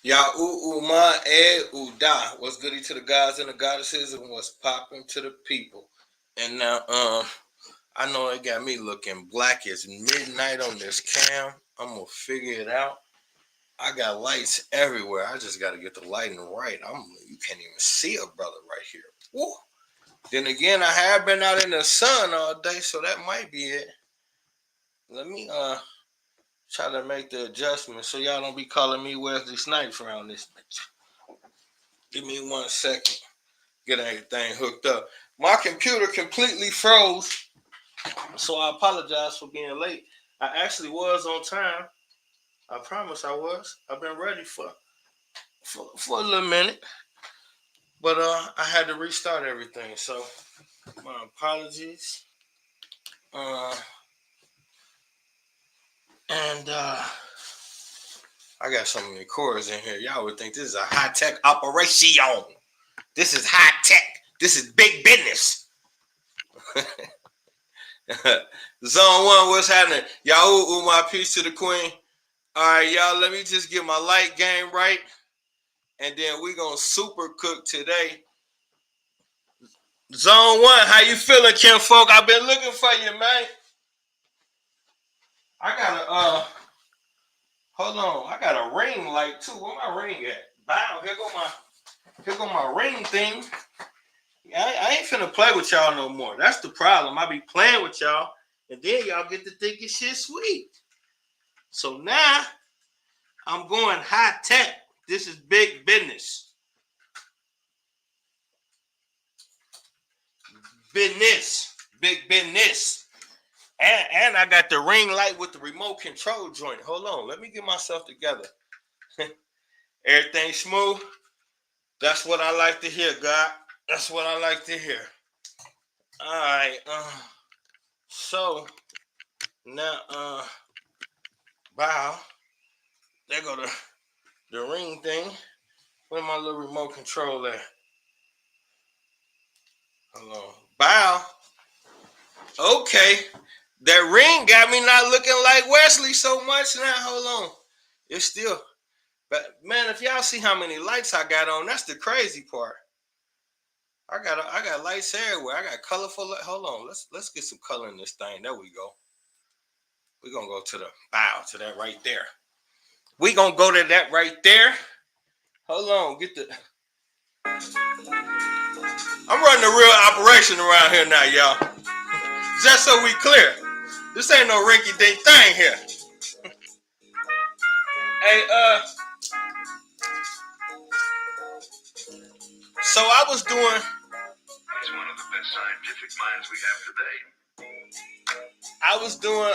Ya ma uda. What's goody to the gods and the goddesses, and what's popping to the people. And now, I know it got me looking black as midnight on this cam. I'm gonna figure it out. I got lights everywhere. I just gotta get the lighting right. You can't even see a brother right here. Woo. Then again, I have been out in the sun all day, so that might be it. Let me try to make the adjustment so y'all don't be calling me Wesley Snipes around this bitch. Give me 1 second. Get everything hooked up. My computer completely froze, so I apologize for being late. I actually was on time. I promise I was. I've been ready for a little minute, but I had to restart everything. So my apologies. Uh, and I got so many cords in here. Y'all would think this is a high tech operation. This is high tech. This is big business. Zone 1, what's happening? Y'all, my peace to the queen. All right, y'all, let me just get my light game right, and then we gonna super cook today. Zone 1, how you feeling, Kim Folk? I've been looking for you, man. I got hold on, I got a ring light too. Where my ring at? Bow, here go my ring thing. I ain't finna play with y'all no more. That's the problem. I be playing with y'all, and then y'all get to thinking shit sweet. So now I'm going high tech. This is big business. Business. Big business. And I got the ring light with the remote control joint. Hold on. Let me get myself together. Everything smooth. That's what I like to hear, God. That's what I like to hear. All right. So now, bow. There go the ring thing. Where my little remote control at? Hold on. Bow. Okay. That ring got me not looking like Wesley so much now. Hold on. It's still. But man, if y'all see how many lights I got on, that's the crazy part. I got lights everywhere. I got colorful. Hold on. Let's get some color in this thing. There we go. We're gonna go to the bow, to that right there. We gonna go to that right there. Hold on. Get the. I'm running a real operation around here now, y'all. Just so we clear. This ain't no rinky dink thing here. Hey, so I was doing. He's one of the best scientific minds we have today. I was doing.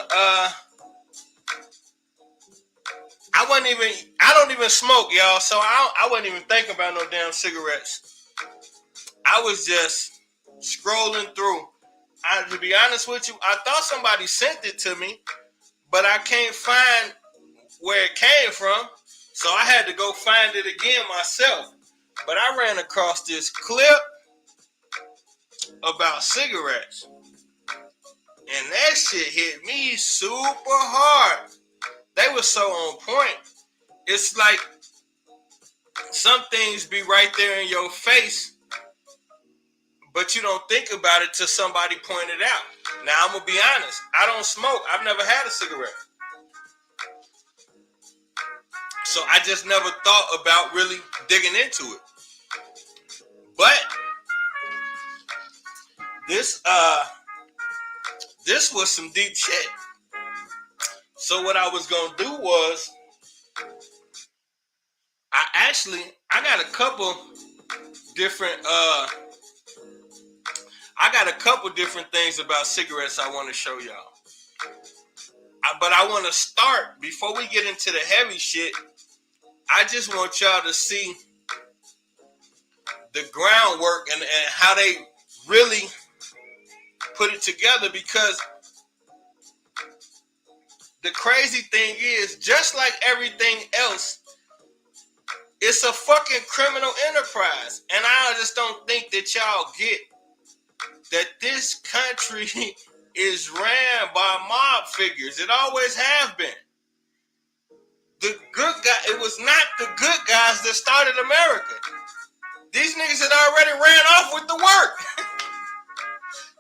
I don't even smoke, y'all. So I wasn't even thinking about no damn cigarettes. I was just scrolling through. To be honest with you, I thought somebody sent it to me, but I can't find where it came from. So I had to go find it again myself. But I ran across this clip about cigarettes. And that shit hit me super hard. They were so on point. It's like some things be right there in your face, but you don't think about it till somebody pointed out. Now, I'm going to be honest. I don't smoke. I've never had a cigarette. So I just never thought about really digging into it. But this was some deep shit. So what I was going to do was I got a couple different things about cigarettes I want to show y'all. But I want to start, before we get into the heavy shit, I just want y'all to see the groundwork and how they really put it together, because the crazy thing is, just like everything else, it's a fucking criminal enterprise. And I just don't think that y'all get that this country is ran by mob figures. It always have been. The good good guy. It was not the good guys that started America. These niggas had already ran off with the work.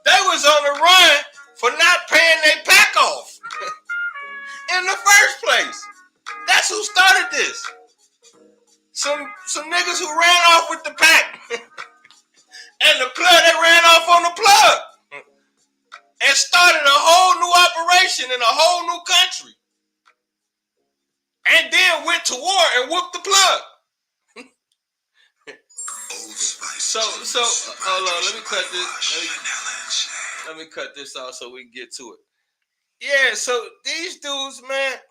They was on the run for not paying their pack off in the first place. That's who started this. Some niggas who ran off with the pack. And the plug, they ran off on the plug. And started a whole new operation in a whole new country. And then went to war and whooped the plug. So hold on, let me cut this. Let me cut this off so we can get to it. Yeah, so these dudes, man.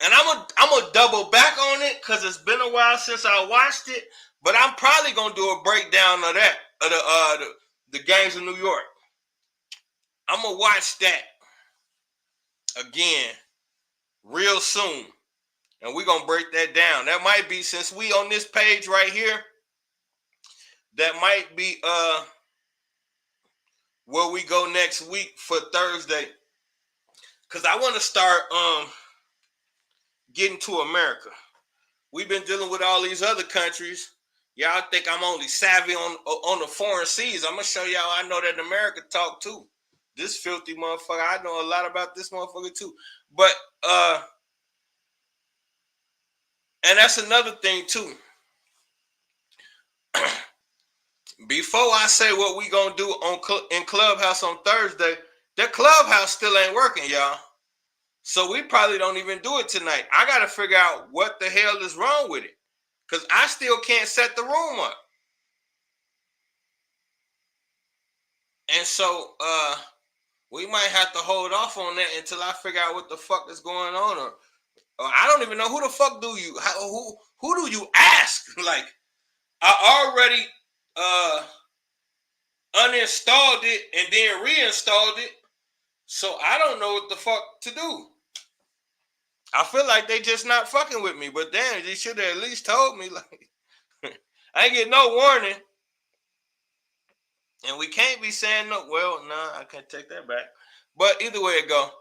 And I'm gonna double back on it because it's been a while since I watched it. But I'm probably gonna do a breakdown of that, of the gangs of New York. I'm gonna watch that again real soon. And we're going to break that down. That might be, since we on this page right here, that might be where we go next week for Thursday. Because I want to start getting to America. We've been dealing with all these other countries. Y'all think I'm only savvy on the foreign seas. I'm going to show y'all I know that America talk too. This filthy motherfucker, I know a lot about this motherfucker too. But, and that's another thing too. Before I say what we gonna do in Clubhouse on Thursday, that Clubhouse still ain't working, y'all. So we probably don't even do it tonight. I gotta figure out what the hell is wrong with it, because I still can't set the room up. And so we might have to hold off on that until I figure out what the fuck is going on, or I don't even know who the fuck do you who do you ask? Like, I already uninstalled it and then reinstalled it, so I don't know what the fuck to do. I feel like they just not fucking with me, but damn, they should have at least told me. Like, I ain't get no warning, and we can't be saying no. Well, nah, I can't take that back. But either way it go,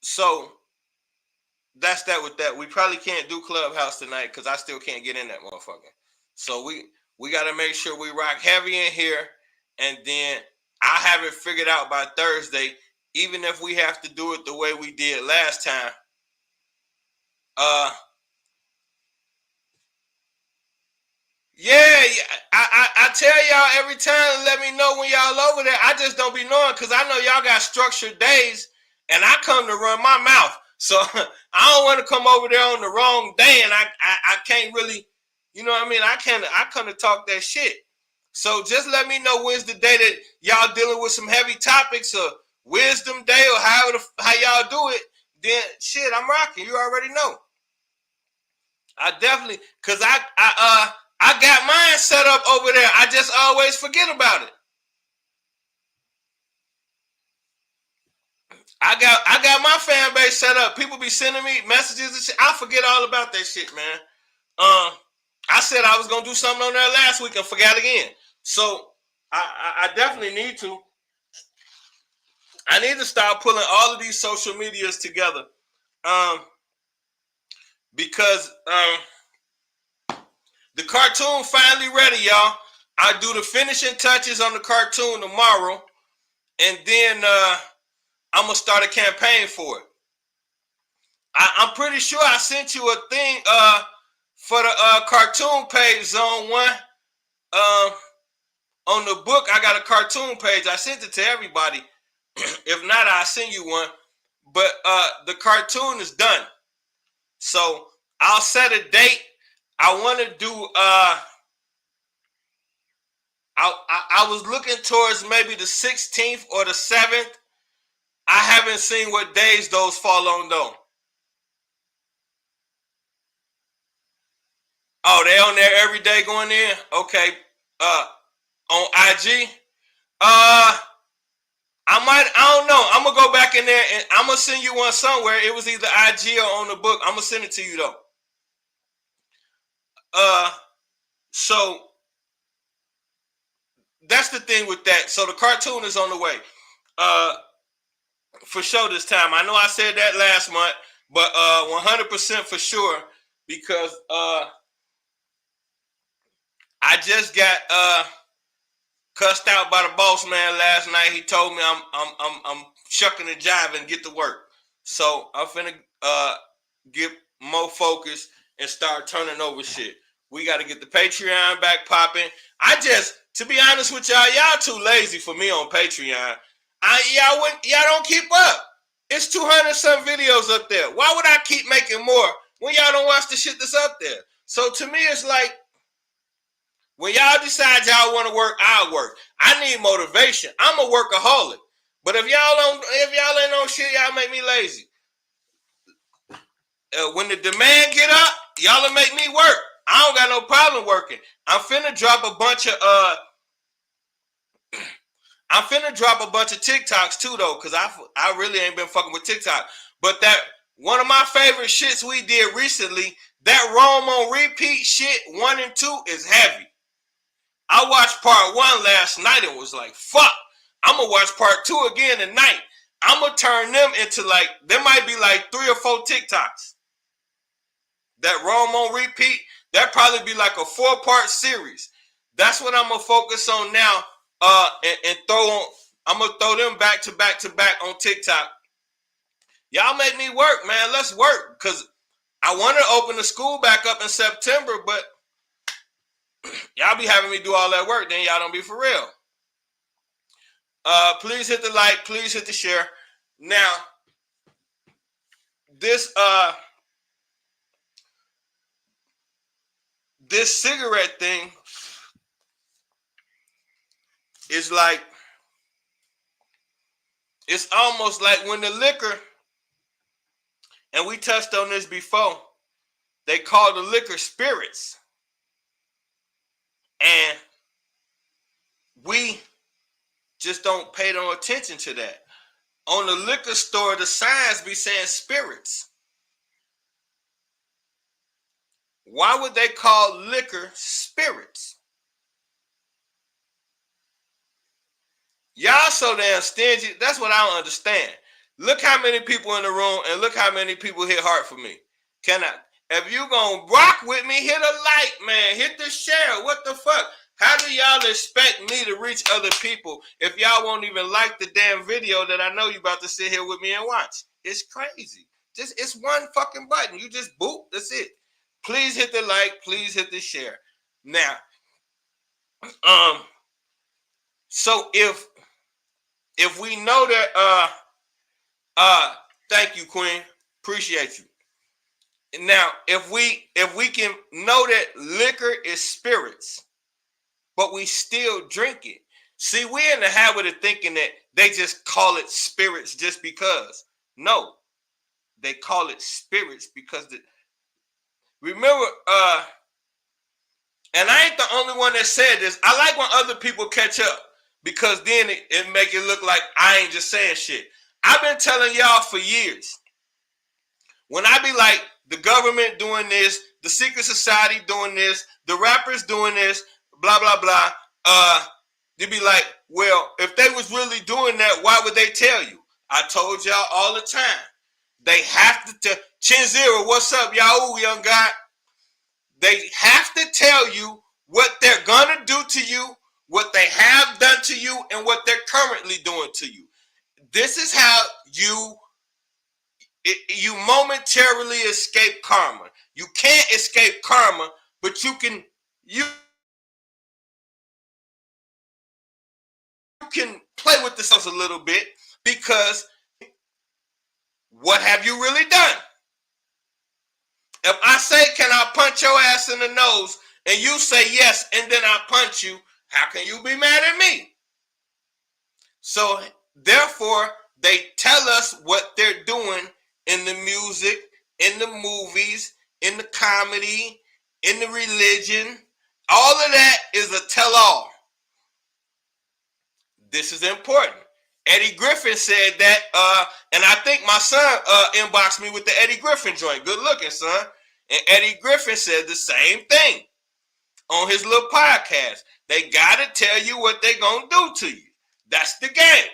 so that's that with that. We probably can't do Clubhouse tonight because I still can't get in that motherfucker. So we got to make sure we rock heavy in here, and then I have it figured out by Thursday, even if we have to do it the way we did last time. Yeah, I tell y'all every time, let me know when y'all over there. I just don't be knowing because I know y'all got structured days, and I come to run my mouth. So I don't want to come over there on the wrong day, and I can't really, you know what I mean? I come to talk that shit. So just let me know when's the day that y'all dealing with some heavy topics, or Wisdom Day, or how y'all do it. Then shit, I'm rocking. You already know. I definitely, cause I got mine set up over there. I just always forget about it. I got my fan base set up. People be sending me messages and shit. I forget all about that shit, man. I said I was gonna do something on there last week and forgot again. So I definitely need to. I need to start pulling all of these social medias together. Because the cartoon finally ready, y'all. I do the finishing touches on the cartoon tomorrow, and then I'm gonna start a campaign for it. I'm pretty sure I sent you a thing for the cartoon page, Zone 1. On the book, I got a cartoon page. I sent it to everybody. If not, I'll send you one. But the cartoon is done. So I'll set a date. I want to do I was looking towards maybe the 16th or the 7th. I haven't seen what days those fall on though. Oh, they on there every day going in? Okay. On IG. I don't know. I'm gonna go back in there and I'm gonna send you one somewhere. It was either IG or on the book. I'm gonna send it to you though. So that's the thing with that. So the cartoon is on the way. for sure this time. I know I said that last month, but 100% for sure, because I just got cussed out by the boss man last night. He told me I'm shucking and jiving and get to work. So I'm finna get more focused and start turning over shit. We got to get the Patreon back popping. To be honest with y'all too lazy for me on Patreon. Y'all don't keep up. It's 200 some videos up there. Why would I keep making more when y'all don't watch the shit that's up there? So to me, it's like, when y'all decide y'all want to work, I'll work. I need motivation. I'm a workaholic. But if y'all ain't on shit, y'all make me lazy. When the demand get up, y'all will make me work. I don't got no problem working. I'm finna drop a bunch of TikToks too though, cause I really ain't been fucking with TikTok. But that one of my favorite shits we did recently, that Rome on repeat shit 1 and 2 is heavy. I watched part 1 last night and was like, fuck, I'm going to watch part 2 again tonight. I'm going to turn them into there might be 3 or 4 TikToks. That Rome on repeat, that probably be a 4-part series. That's what I'm going to focus on now and I'm going to throw them back to back to back on TikTok. Y'all make me work, man. Let's work, because I want to open the school back up in September, but y'all be having me do all that work, then y'all don't be for real. Please hit the like, please hit the share. Now, this cigarette thing is it's almost like when the liquor, and we touched on this before, they call the liquor spirits. And we just don't pay no attention to that. On the liquor store, the signs be saying spirits. Why would they call liquor spirits? Y'all so damn stingy. That's what I don't understand. Look how many people in the room and look how many people hit heart for me. If you gonna rock with me, hit a like, man. Hit the share. What the fuck? How do y'all expect me to reach other people if y'all won't even like the damn video that I know you about to sit here with me and watch? It's crazy. It's one fucking button. You just boop. That's it. Please hit the like. Please hit the share. Now, so if we know that, thank you, Queen. Appreciate you. Now, if we can know that liquor is spirits, but we still drink it. See, we're in the habit of thinking that they just call it spirits just because. No, they call it spirits because remember, and I ain't the only one that said this. I like when other people catch up, because then it make it look like I ain't just saying shit. I've been telling y'all for years. When I be like, the government doing this, the secret society doing this, the rappers doing this, blah, blah, blah, you be like, well, if they was really doing that, why would they tell you? I told y'all all the time. They have to Chin Zero, what's up, y'all, young guy? They have to tell you what they're gonna do to you, what they have done to you, and what they're currently doing to you. This is how you momentarily escape karma. You can't escape karma, but you can play with the cells a little bit, because what have you really done? If I say, can I punch your ass in the nose, and you say yes, and then I punch you, how can you be mad at me? So therefore, they tell us what they're doing in the music, in the movies, in the comedy, in the religion. All of that is a tell-all. This is important. Eddie Griffin said that, and I think my son inboxed me with the Eddie Griffin joint. Good looking, son. And Eddie Griffin said the same thing on his little podcast. They got to tell you what they're going to do to you. That's the game.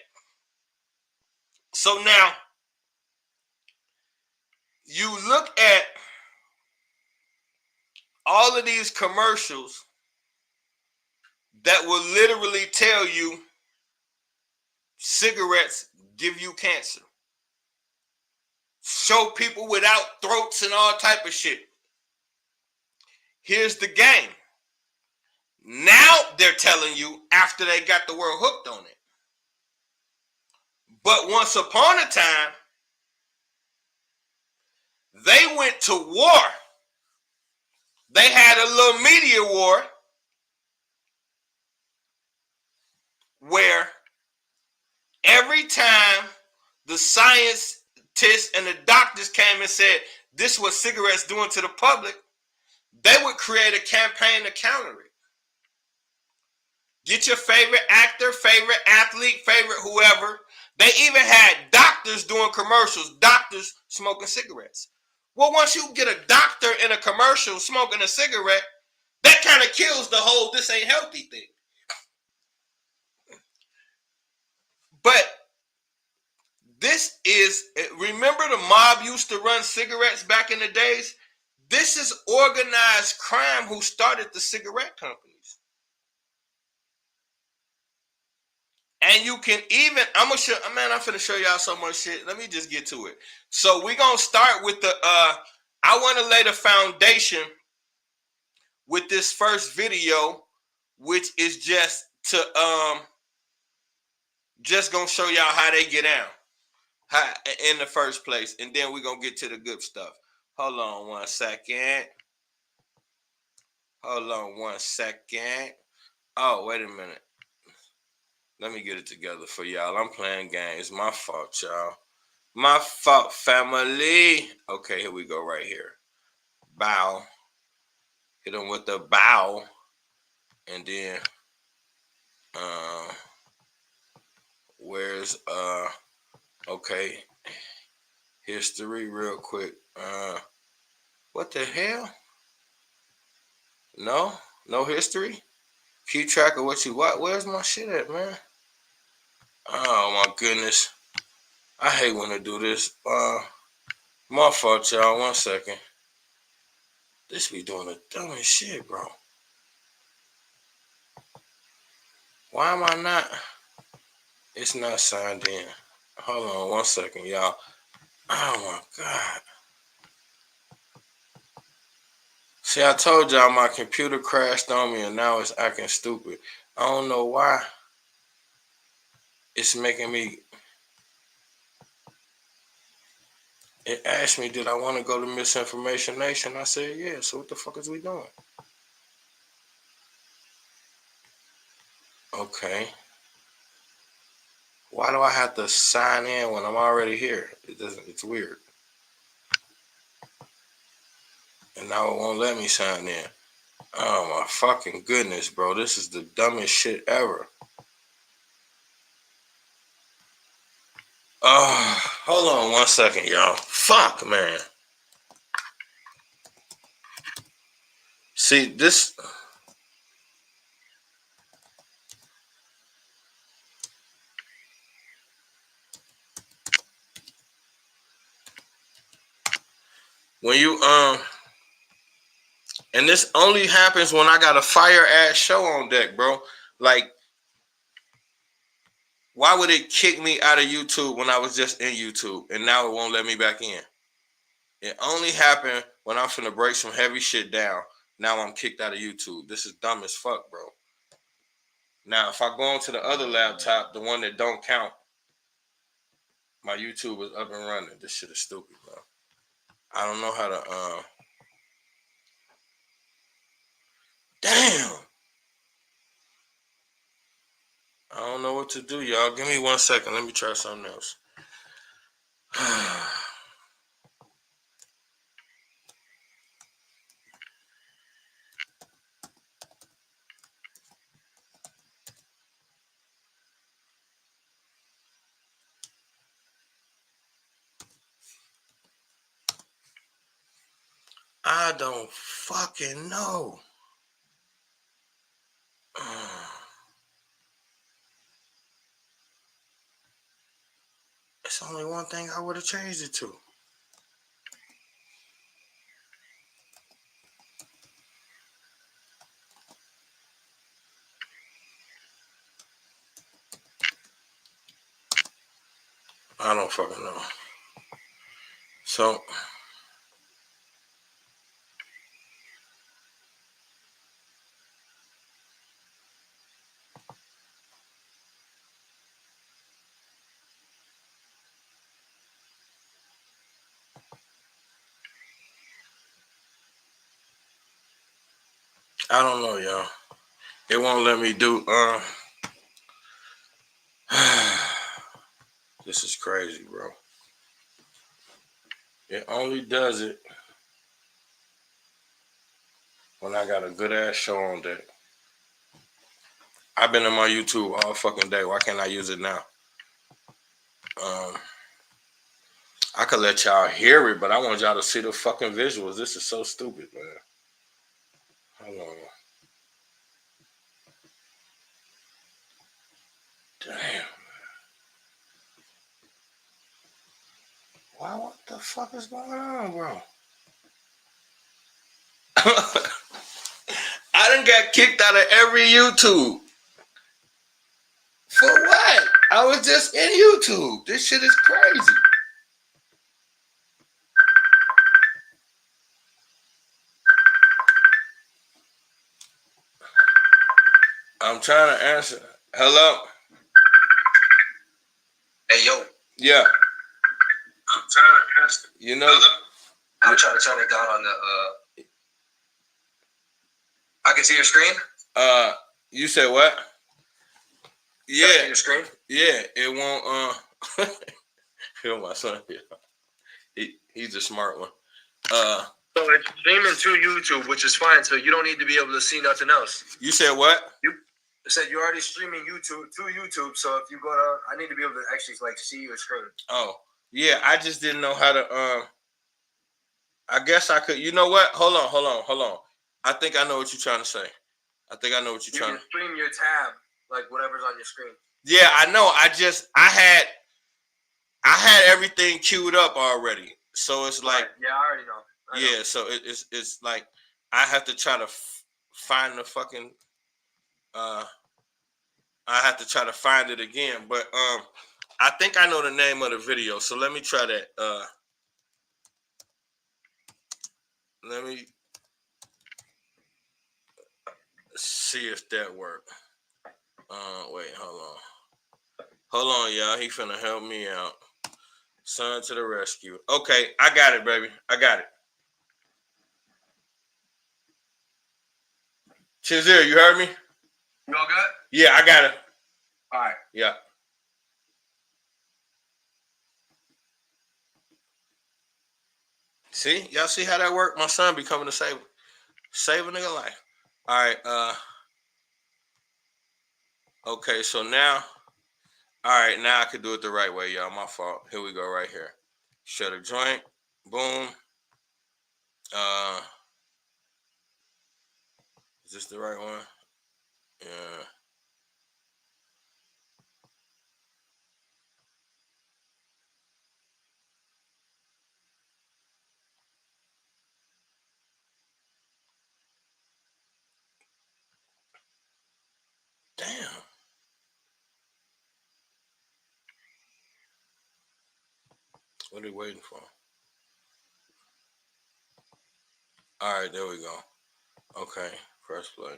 So now, you look at all of these commercials that will literally tell you cigarettes give you cancer. Show people without throats and all type of shit. Here's the game. Now they're telling you after they got the world hooked on it. But once upon a time, they went to war. They had a little media war where every time the scientists and the doctors came and said, this is what cigarettes doing to the public, they would create a campaign to counter it. Get your favorite actor, favorite athlete, favorite whoever. They even had doctors doing commercials, doctors smoking cigarettes. Well, once you get a doctor in a commercial smoking a cigarette, that kind of kills the whole this ain't healthy thing. But this is, remember the mob used to run cigarettes back in the days? This is organized crime who started the cigarette companies. And you can even, I'm finna show y'all so much shit. Let me just get to it. So we're gonna start with the, I wanna lay the foundation with this first video, which is just gonna show y'all how they get down in the first place. And then we're gonna get to the good stuff. Hold on 1 second. Hold on 1 second. Oh, wait a minute. Let me get it together for y'all. I'm playing games. My fault, y'all. My fault, family. Okay, here we go right here. Bow. Hit them with the bow. And then, where's, okay. History real quick. What the hell? No history? Keep track of what you what? Where's my shit at, man? Oh my goodness. I hate when I do this. My fault, y'all. 1 second. This be doing the dumbest shit, bro. Why am I not? It's not signed in. Hold on 1 second, y'all. Oh my God. See, I told y'all my computer crashed on me and now it's acting stupid. I don't know why. It's making me. It asked me, did I want to go to Misinformation Nation? I said, yeah. So what the fuck is we doing? Okay. Why do I have to sign in when I'm already here? It's weird. And now it won't let me sign in. Oh my fucking goodness, bro. This is the dumbest shit ever. Hold on 1 second, y'all. Fuck, man. See, this. When you, and this only happens when I got a fire ass show on deck, bro. Like, why would it kick me out of YouTube when I was just in YouTube and now it won't let me back in? It only happened when I'm finna break some heavy shit down. Now I'm kicked out of YouTube. This is dumb as fuck, bro. Now, if I go onto the other laptop, the one that don't count, my YouTube is up and running. This shit is stupid, bro. I don't know how to, damn. I don't know what to do, y'all. Give me 1 second. Let me try something else. I don't fucking know. It's only one thing I would have changed it to. I don't fucking know. So I don't know, y'all. It won't let me do this is crazy, bro. It only does it when I got a good ass show on deck. I've been on my YouTube all fucking day. Why can't I use it now? I could let y'all hear it, but I want y'all to see the fucking visuals. This is so stupid, man. Hold on. Damn. Why? What the fuck is going on, bro? I done got kicked out of every YouTube. For what? I was just in YouTube. This shit is crazy. I'm trying to answer. Hello? Hey, yo. Yeah. I'm trying to answer. You know? Hello? I'm trying to turn it down on the, I can see your screen? You said what? Yeah. Can I see your screen? Yeah, it won't, here's my son here. He's a smart one. So it's streaming to YouTube, which is fine. So you don't need to be able to see nothing else. You said what? You said you're already streaming YouTube to YouTube. So if you go to, I need to be able to actually like see your screen. Oh, yeah. I just didn't know how to. I guess I could. You know what? Hold on. I think I know what you're trying to say. I think I know what you're You trying can to. stream your tab, like whatever's on your screen. Yeah, I know. I had everything queued up already. So it's like. Right. Yeah, I already know. I know. So it's like I have to try to find the fucking. I have to try to find it again, but I think I know the name of the video. So let me try that. Let me see if that worked. Wait, hold on, y'all. He finna help me out. Son to the rescue. Okay, I got it, baby. I got it. Chizir, you heard me? You all good? Yeah, I got it. All right. Yeah. See? Y'all see how that worked? My son becoming a saver. Save a nigga life. All right, okay, so now, all right, now I could do it the right way, y'all. My fault. Here we go, right here. Shut a joint. Boom. Is this the right one? Yeah. Damn. What are you waiting for? All right, there we go. Okay, press play.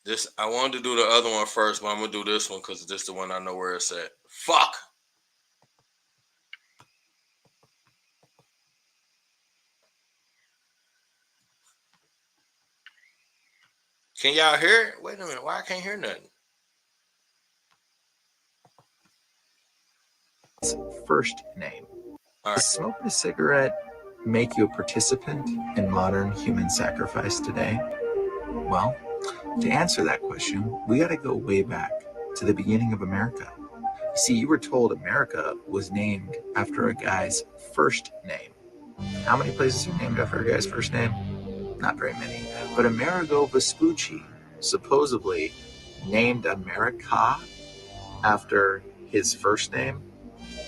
This I wanted to do the other one first, but I'm gonna do this one because this is the one I know where it's at. Fuck. Can y'all hear it? Wait a minute. Why I can't hear nothing? First name. All right. Does smoking a cigarette make you a participant in modern human sacrifice today? Well, to answer that question, we got to go way back to the beginning of America. You see, you were told America was named after a guy's first name. How many places are named after a guy's first name? Not very many. But Amerigo Vespucci supposedly named America after his first name.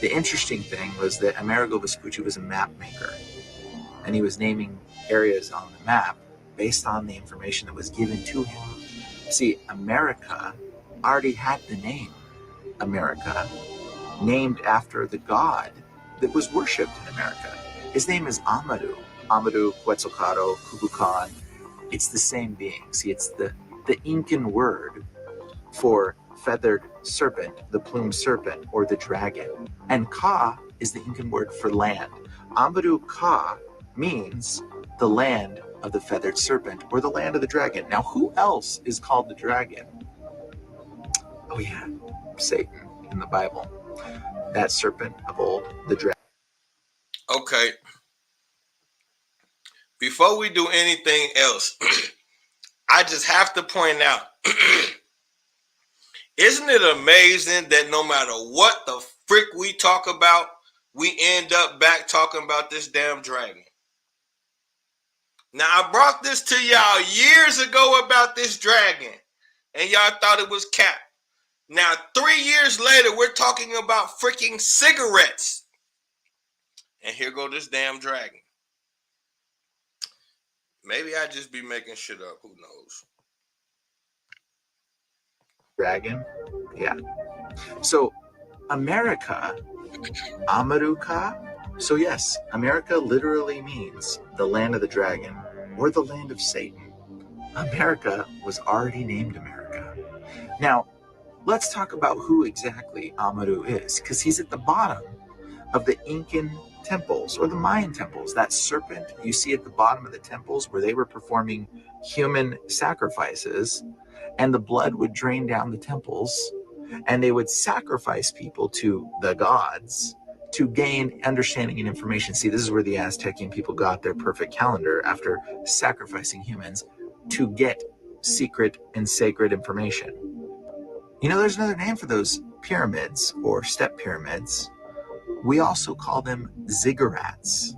The interesting thing was that Amerigo Vespucci was a map maker, and he was naming areas on the map based on the information that was given to him. See, America already had the name America, named after the god that was worshipped in America. His name is Amadou. Amadou, Quetzalcoatl, Kukulkan. It's the same being. See, it's the Incan word for feathered serpent, the plumed serpent, or the dragon. And Ka is the Incan word for land. Amadou Ka means the land of the feathered serpent, or the land of the dragon. Now, who else is called the dragon? Oh yeah, Satan in the Bible. That serpent of old, the dragon. Okay. Before we do anything else, I just have to point out, isn't it amazing that no matter what the frick we talk about, we end up back talking about this damn dragon? Now, I brought this to y'all years ago about this dragon, and y'all thought it was cap. Now, 3 years later, we're talking about freaking cigarettes. And here go this damn dragon. Maybe I just be making shit up. Who knows? Dragon? Yeah. So, America, Amaruka. So, yes, America literally means the land of the dragon, or the land of Satan. America was already named America. Now, let's talk about who exactly Amaru is, because he's at the bottom of the Incan temples, or the Mayan temples. That serpent you see at the bottom of the temples where they were performing human sacrifices, and the blood would drain down the temples, and they would sacrifice people to the gods to gain understanding and information. See, this is where the Aztecian people got their perfect calendar, after sacrificing humans to get secret and sacred information. You know, there's another name for those pyramids, or step pyramids. We also call them ziggurats.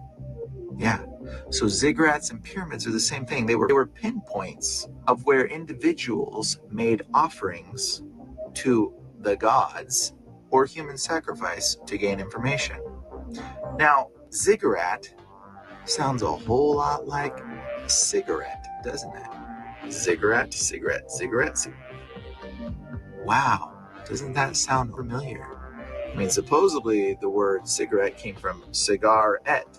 Yeah. So ziggurats and pyramids are the same thing. They were pinpoints of where individuals made offerings to the gods or human sacrifice to gain information. Now, ziggurat sounds a whole lot like cigarette, doesn't it? Ziggurat, cigarette, ziggurat, cigarette. Wow, doesn't that sound familiar? I mean, supposedly the word cigarette came from cigarette,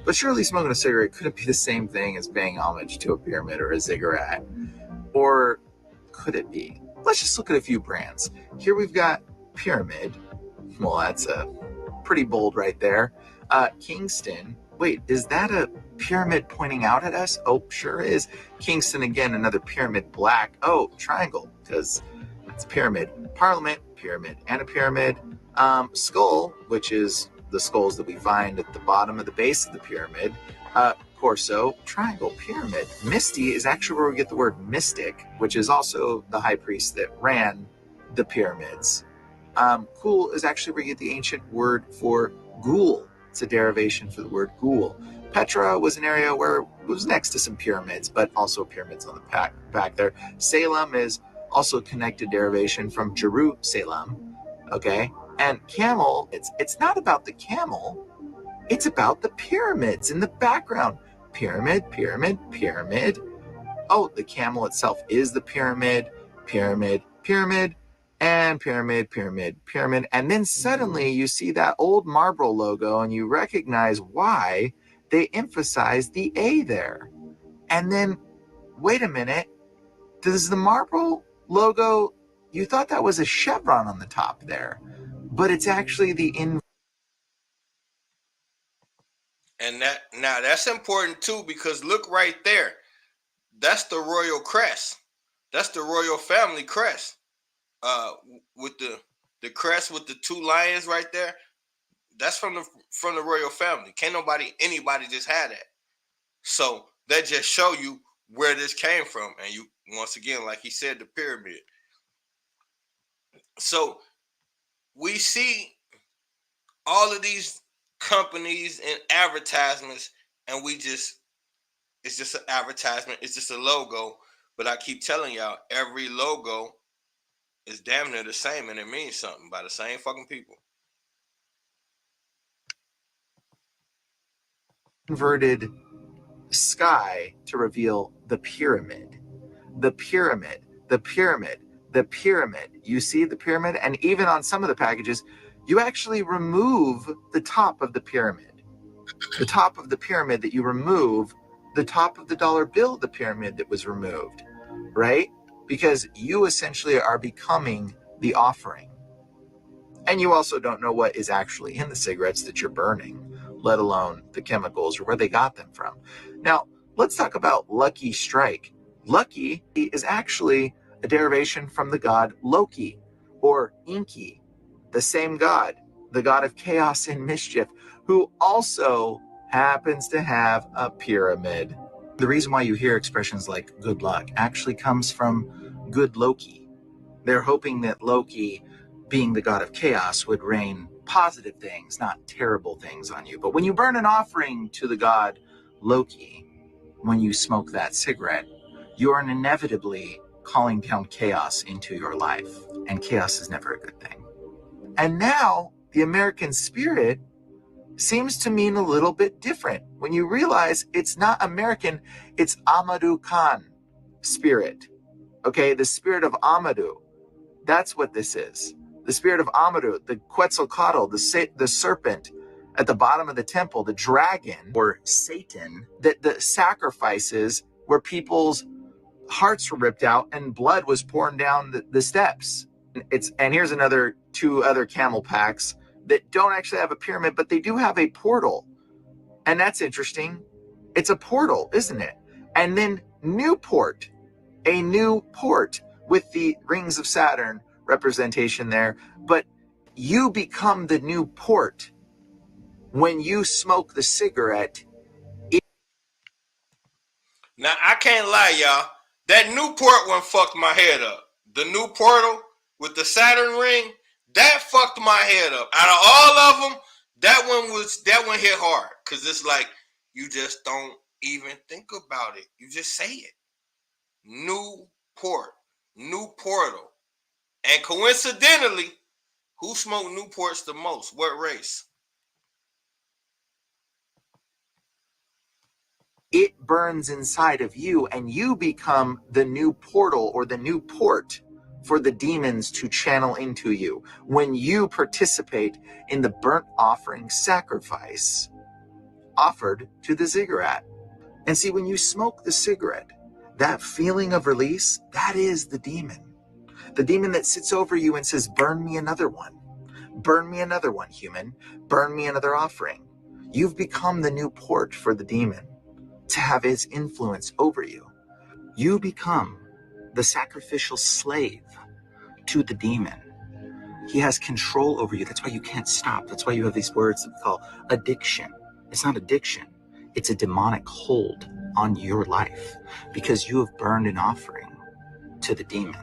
but surely smoking a cigarette couldn't be the same thing as paying homage to a pyramid or a ziggurat. Or could it be? Let's just look at a few brands. Here we've got Pyramid. Well, that's pretty bold right there. Kingston. Wait, is that a pyramid pointing out at us? Oh, sure is. Kingston again, another pyramid black. Oh, triangle, because it's pyramid. Parliament, pyramid, and a pyramid. Skull, which is the skulls that we find at the bottom of the base of the pyramid. Corso, triangle, pyramid. Misty is actually where we get the word mystic, which is also the high priest that ran the pyramids. Cool is actually where you get the ancient word for ghoul. It's a derivation for the word ghoul. Petra was an area where it was next to some pyramids, but also pyramids on the back there. Salem is also a connected derivation from Jerusalem. Okay, and camel, it's not about the camel, it's about the pyramids in the background. Pyramid, pyramid, pyramid. Oh, the camel itself is the pyramid, pyramid, pyramid, and pyramid, pyramid, pyramid. And then suddenly you see that old Marlboro logo and you recognize why they emphasize the A there. And then, wait a minute, does the Marlboro logo, you thought that was a chevron on the top there, but it's actually the And that's important too, because look right there. That's the royal crest. That's the royal family crest. With the crest with the two lions right there. That's from the royal family. Can't anybody just have that. So that just show you where this came from. And you, once again, like he said, the pyramid. So we see all of these companies and advertisements, and it's just an advertisement, it's just a logo. But I keep telling y'all, every logo is damn near the same, and it means something by the same fucking people. Inverted sky to reveal the pyramid. The pyramid, the pyramid, the pyramid. You see the pyramid? And even on some of the packages, you actually remove the top of the pyramid. The top of the pyramid that you remove, the top of the dollar bill, the pyramid that was removed, right? Because you essentially are becoming the offering. And you also don't know what is actually in the cigarettes that you're burning, let alone the chemicals or where they got them from. Now, let's talk about Lucky Strike. Lucky is actually a derivation from the god Loki, or Inki, the same god, the god of chaos and mischief, who also happens to have a pyramid. The reason why you hear expressions like good luck actually comes from good Loki. They're hoping that Loki, being the god of chaos, would rain positive things, not terrible things on you. But when you burn an offering to the god Loki, when you smoke that cigarette, you are inevitably calling down chaos into your life. And chaos is never a good thing. And now the American spirit seems to mean a little bit different when you realize it's not American, it's Amadou Khan spirit. Okay, the spirit of Amadou. That's what this is. The spirit of Amadou, the Quetzalcoatl, the serpent at the bottom of the temple, the dragon, or Satan, that the sacrifices where people's hearts were ripped out and blood was pouring down the steps. And here's two other camel packs that don't actually have a pyramid, but they do have a portal. And that's interesting. It's a portal, isn't it? And then Newport, a new port with the rings of Saturn representation there. But you become the new port when you smoke the cigarette. Now, I can't lie, y'all. That Newport one fucked my head up. The new portal with the Saturn ring, that fucked my head up. Out of all of them, that one hit hard. Because it's like, you just don't even think about it. You just say it. New port. New portal. And coincidentally, who smoked Newports the most? What race? It burns inside of you and you become the new portal or the new port for the demons to channel into you when you participate in the burnt offering sacrifice offered to the cigarette. And see, when you smoke the cigarette, that feeling of release, that is the demon. The demon that sits over you and says, burn me another one. Burn me another one, human. Burn me another offering. You've become the new port for the demon to have his influence over you. You become the sacrificial slave to the demon. He has control over you. That's why you can't stop. That's why you have these words that we call addiction. It's not addiction. It's a demonic hold on your life because you have burned an offering to the demon.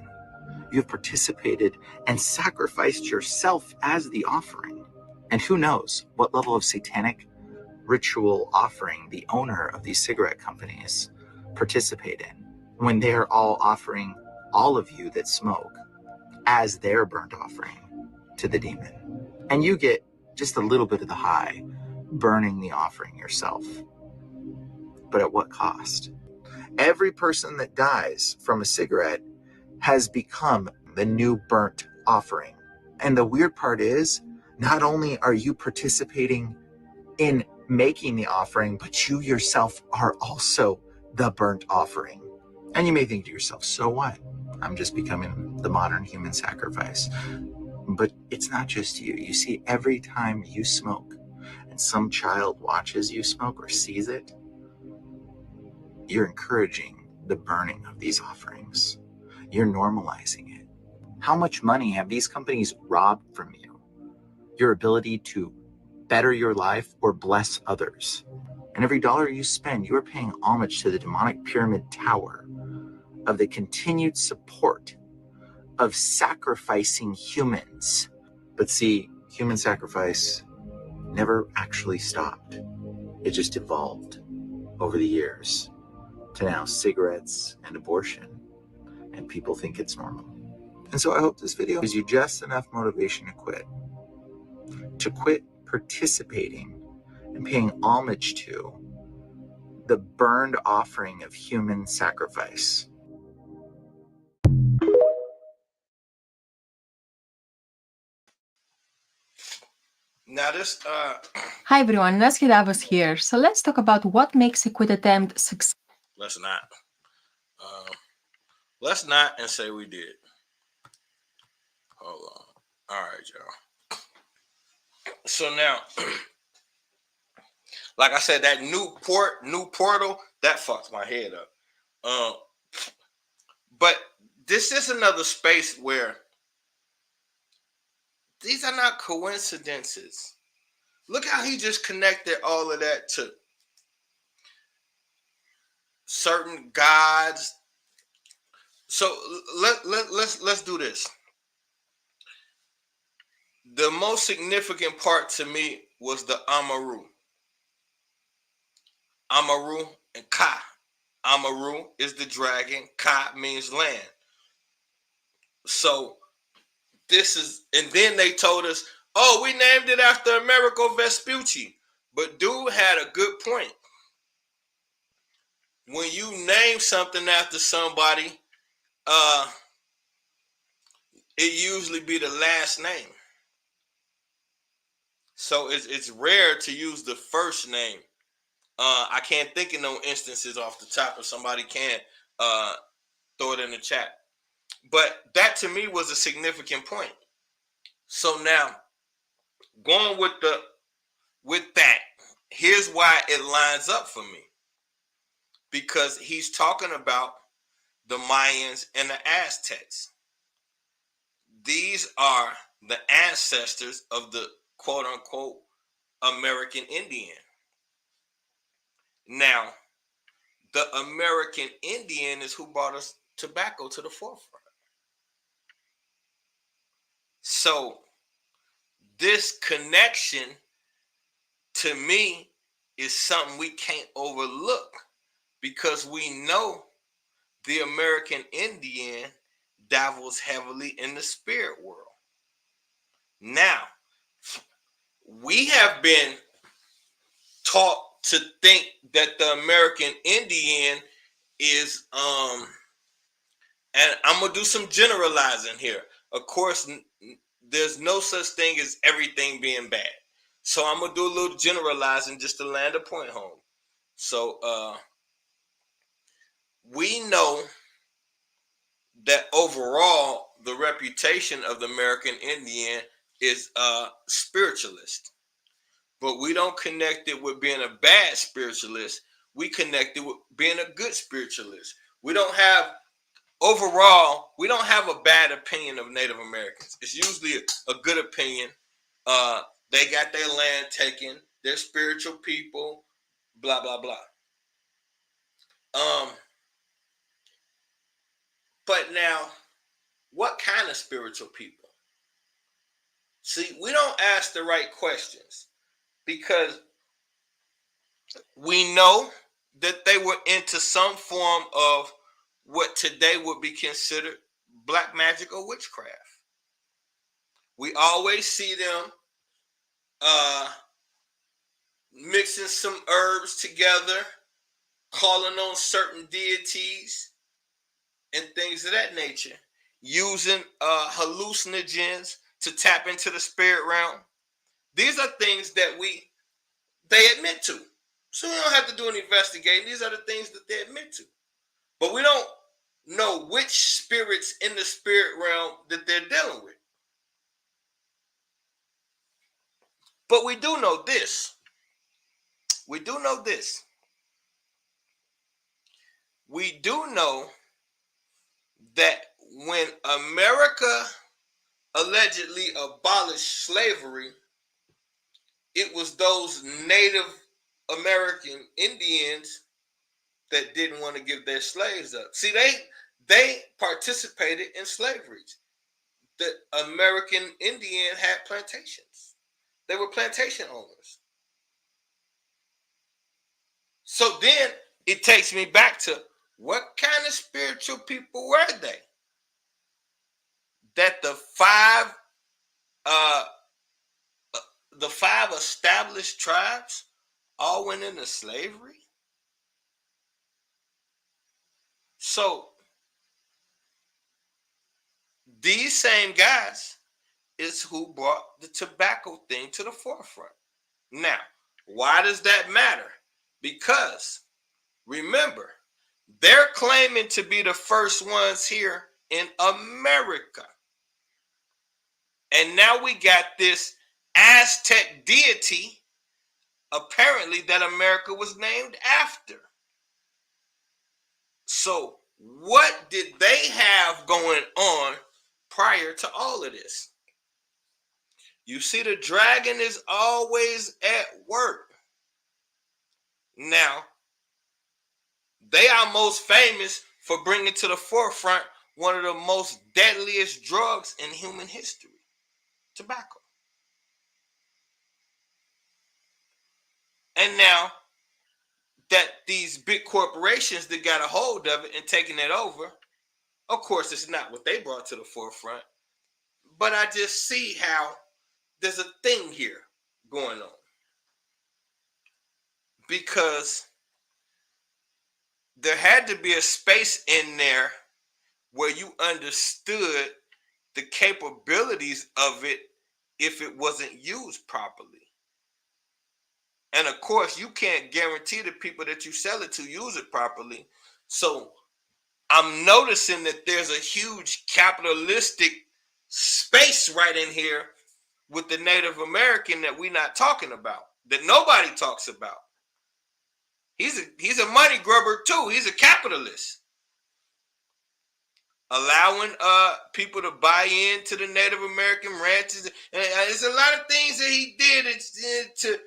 You've participated and sacrificed yourself as the offering. And who knows what level of satanic ritual offering the owner of these cigarette companies participate in when they're all offering all of you that smoke as their burnt offering to the demon. And you get just a little bit of the high burning the offering yourself. But at what cost? Every person that dies from a cigarette has become the new burnt offering. And the weird part is, not only are you participating in making the offering, but you yourself are also the burnt offering. And you may think to yourself, so what? I'm just becoming the modern human sacrifice. But it's not just you. You see, every time you smoke and some child watches you smoke or sees it, you're encouraging the burning of these offerings. You're normalizing it. How much money have these companies robbed from you? Your ability to better your life or bless others. And every dollar you spend, you are paying homage to the demonic pyramid tower of the continued support of sacrificing humans. But see, human sacrifice never actually stopped. It just evolved over the years to now cigarettes and abortion. And people think it's normal. And so I hope this video gives you just enough motivation to quit participating and paying homage to the burned offering of human sacrifice. Now this Hi everyone, Nasky Davos here. So let's talk about what makes a quit attempt successful. let's not. Let's not and say we did. Hold on. All right, y'all. So now, like I said, that new portal, that fucks my head up. But this is another space where these are not coincidences. Look how he just connected all of that to certain gods. So let's do this. The most significant part to me was the Amaru. Amaru and Ka. Amaru is the dragon. Ka means land. So this is, and then they told us, oh, we named it after Amerigo Vespucci. But dude had a good point. When you name something after somebody, it usually be the last name. So it's rare to use the first name. I can't think of no instances off the top. If somebody can, throw it in the chat. But that to me was a significant point. So now, going with that, here's why it lines up for me. Because he's talking about the Mayans and the Aztecs. These are the ancestors of the quote-unquote American Indian. Now, the American Indian is who brought us tobacco to the forefront. So, this connection, to me, is something we can't overlook because we know the American Indian dabbles heavily in the spirit world. Now, we have been taught to think that the American Indian is, and I'm going to do some generalizing here. Of course, there's no such thing as everything being bad. So I'm going to do a little generalizing just to land a point home. So we know that overall, the reputation of the American Indian is spiritualist. But we don't connect it with being a bad spiritualist. We connect it with being a good spiritualist. We don't have a bad opinion of Native Americans. It's usually a good opinion. They got their land taken. They're spiritual people. Blah, blah, blah. But now, what kind of spiritual people? See, we don't ask the right questions because we know that they were into some form of what today would be considered black magic or witchcraft. We always see them mixing some herbs together, calling on certain deities and things of that nature, using hallucinogens to tap into the spirit realm. These are things that they admit to. So we don't have to do an investigating. These are the things that they admit to. But we don't know which spirits in the spirit realm that they're dealing with. But we do know this. We do know that when America allegedly abolished slavery, it was those Native American Indians that didn't want to give their slaves up. See, they participated in slavery. The American Indian had plantations. They were plantation owners. So then it takes me back to what kind of spiritual people were they? That the five established tribes all went into slavery? So these same guys is who brought the tobacco thing to the forefront. Now, why does that matter? Because remember, they're claiming to be the first ones here in America. And now we got this Aztec deity, apparently, that America was named after. So, what did they have going on prior to all of this? You see, the dragon is always at work. Now, they are most famous for bringing to the forefront one of the most deadliest drugs in human history, tobacco. And now that these big corporations that got a hold of it and taking it over, of course, it's not what they brought to the forefront, but I just see how there's a thing here going on. Because there had to be a space in there where you understood the capabilities of it if it wasn't used properly. And of course, you can't guarantee the people that you sell it to use it properly. So I'm noticing that there's a huge capitalistic space right in here with the Native American that we're not talking about, that nobody talks about. He's a money grubber too. He's a capitalist. Allowing people to buy into the Native American ranches. And there's a lot of things that he did to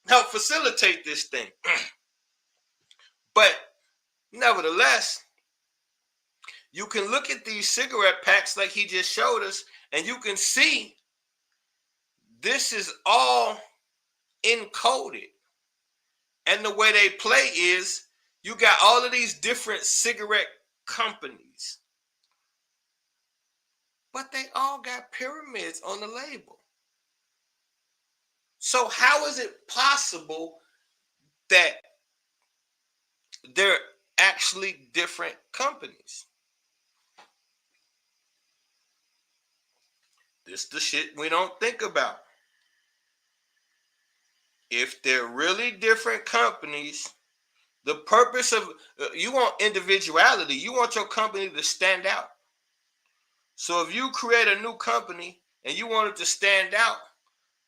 help facilitate this thing. But nevertheless, you can look at these cigarette packs like he just showed us, and you can see this is all encoded. And the way they play is you got all of these different cigarette companies, but they all got pyramids on the label. So how is it possible that they're actually different companies? This is the shit we don't think about. If they're really different companies, the purpose of, you want individuality. You want your company to stand out. So if you create a new company and you want it to stand out,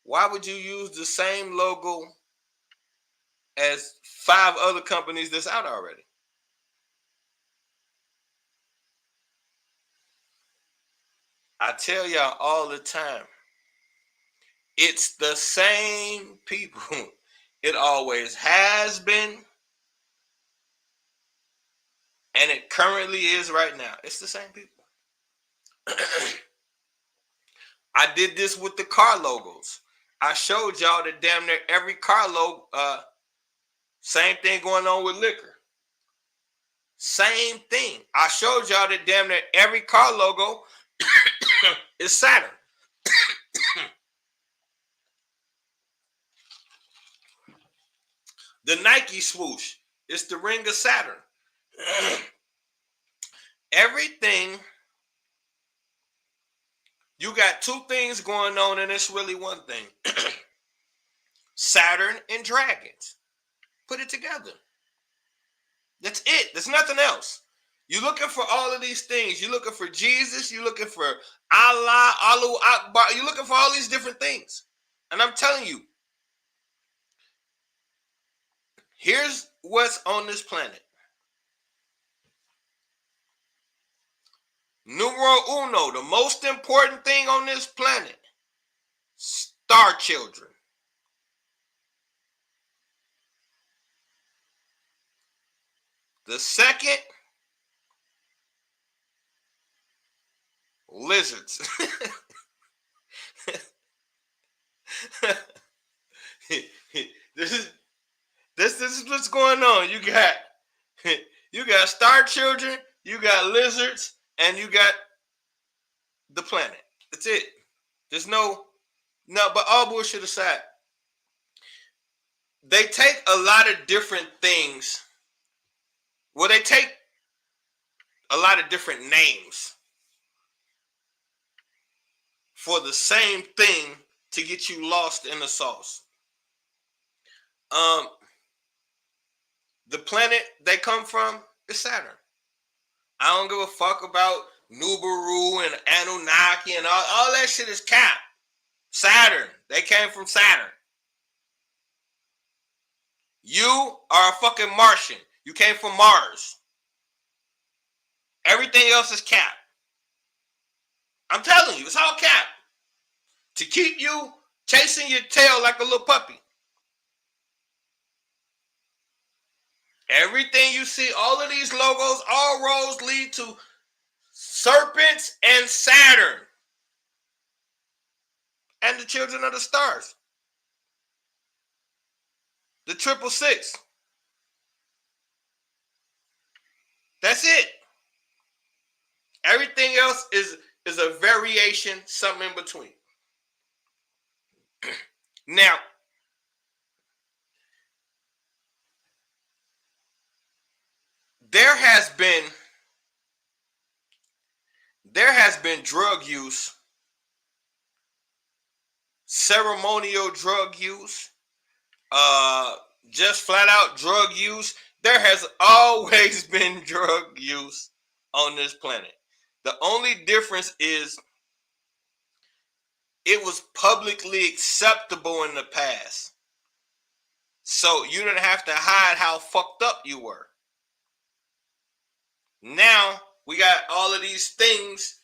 why would you use the same logo as 5 other companies that's out already? I tell y'all all the time, it's the same people. It always has been, and it currently is right now. It's the same people. I did this with the car logos. I showed y'all that damn near every car logo, same thing going on with liquor. Same thing. I showed y'all that damn near every car logo is Saturn. The Nike swoosh, it's the ring of Saturn. Everything, you got 2 things going on, and it's really one thing. Saturn and dragons. Put it together. That's it. There's nothing else. You're looking for all of these things. You're looking for Jesus. You're looking for Allah, Allahu Akbar. You're looking for all these different things. And I'm telling you, here's what's on this planet. Numero uno, the most important thing on this planet, star children. The second, lizards. This is what's going on. You got star children, you got lizards, and you got the planet. That's it. There's no, but all bullshit aside, they take a lot of different things. Well, they take a lot of different names for the same thing to get you lost in the sauce. The planet they come from is Saturn. I don't give a fuck about Nubaru and Anunnaki and all that shit is cap. Saturn. They came from Saturn. You are a fucking Martian. You came from Mars. Everything else is cap. I'm telling you, it's all cap. To keep you chasing your tail like a little puppy. Everything you see, all of these logos, all roads lead to serpents and Saturn. And the children of the stars. The 666. That's it. Everything else is a variation, something in between. Now, there has been drug use, ceremonial drug use, just flat out drug use. There has always been drug use on this planet. The only difference is it was publicly acceptable in the past. So you didn't have to hide how fucked up you were. Now we got all of these things,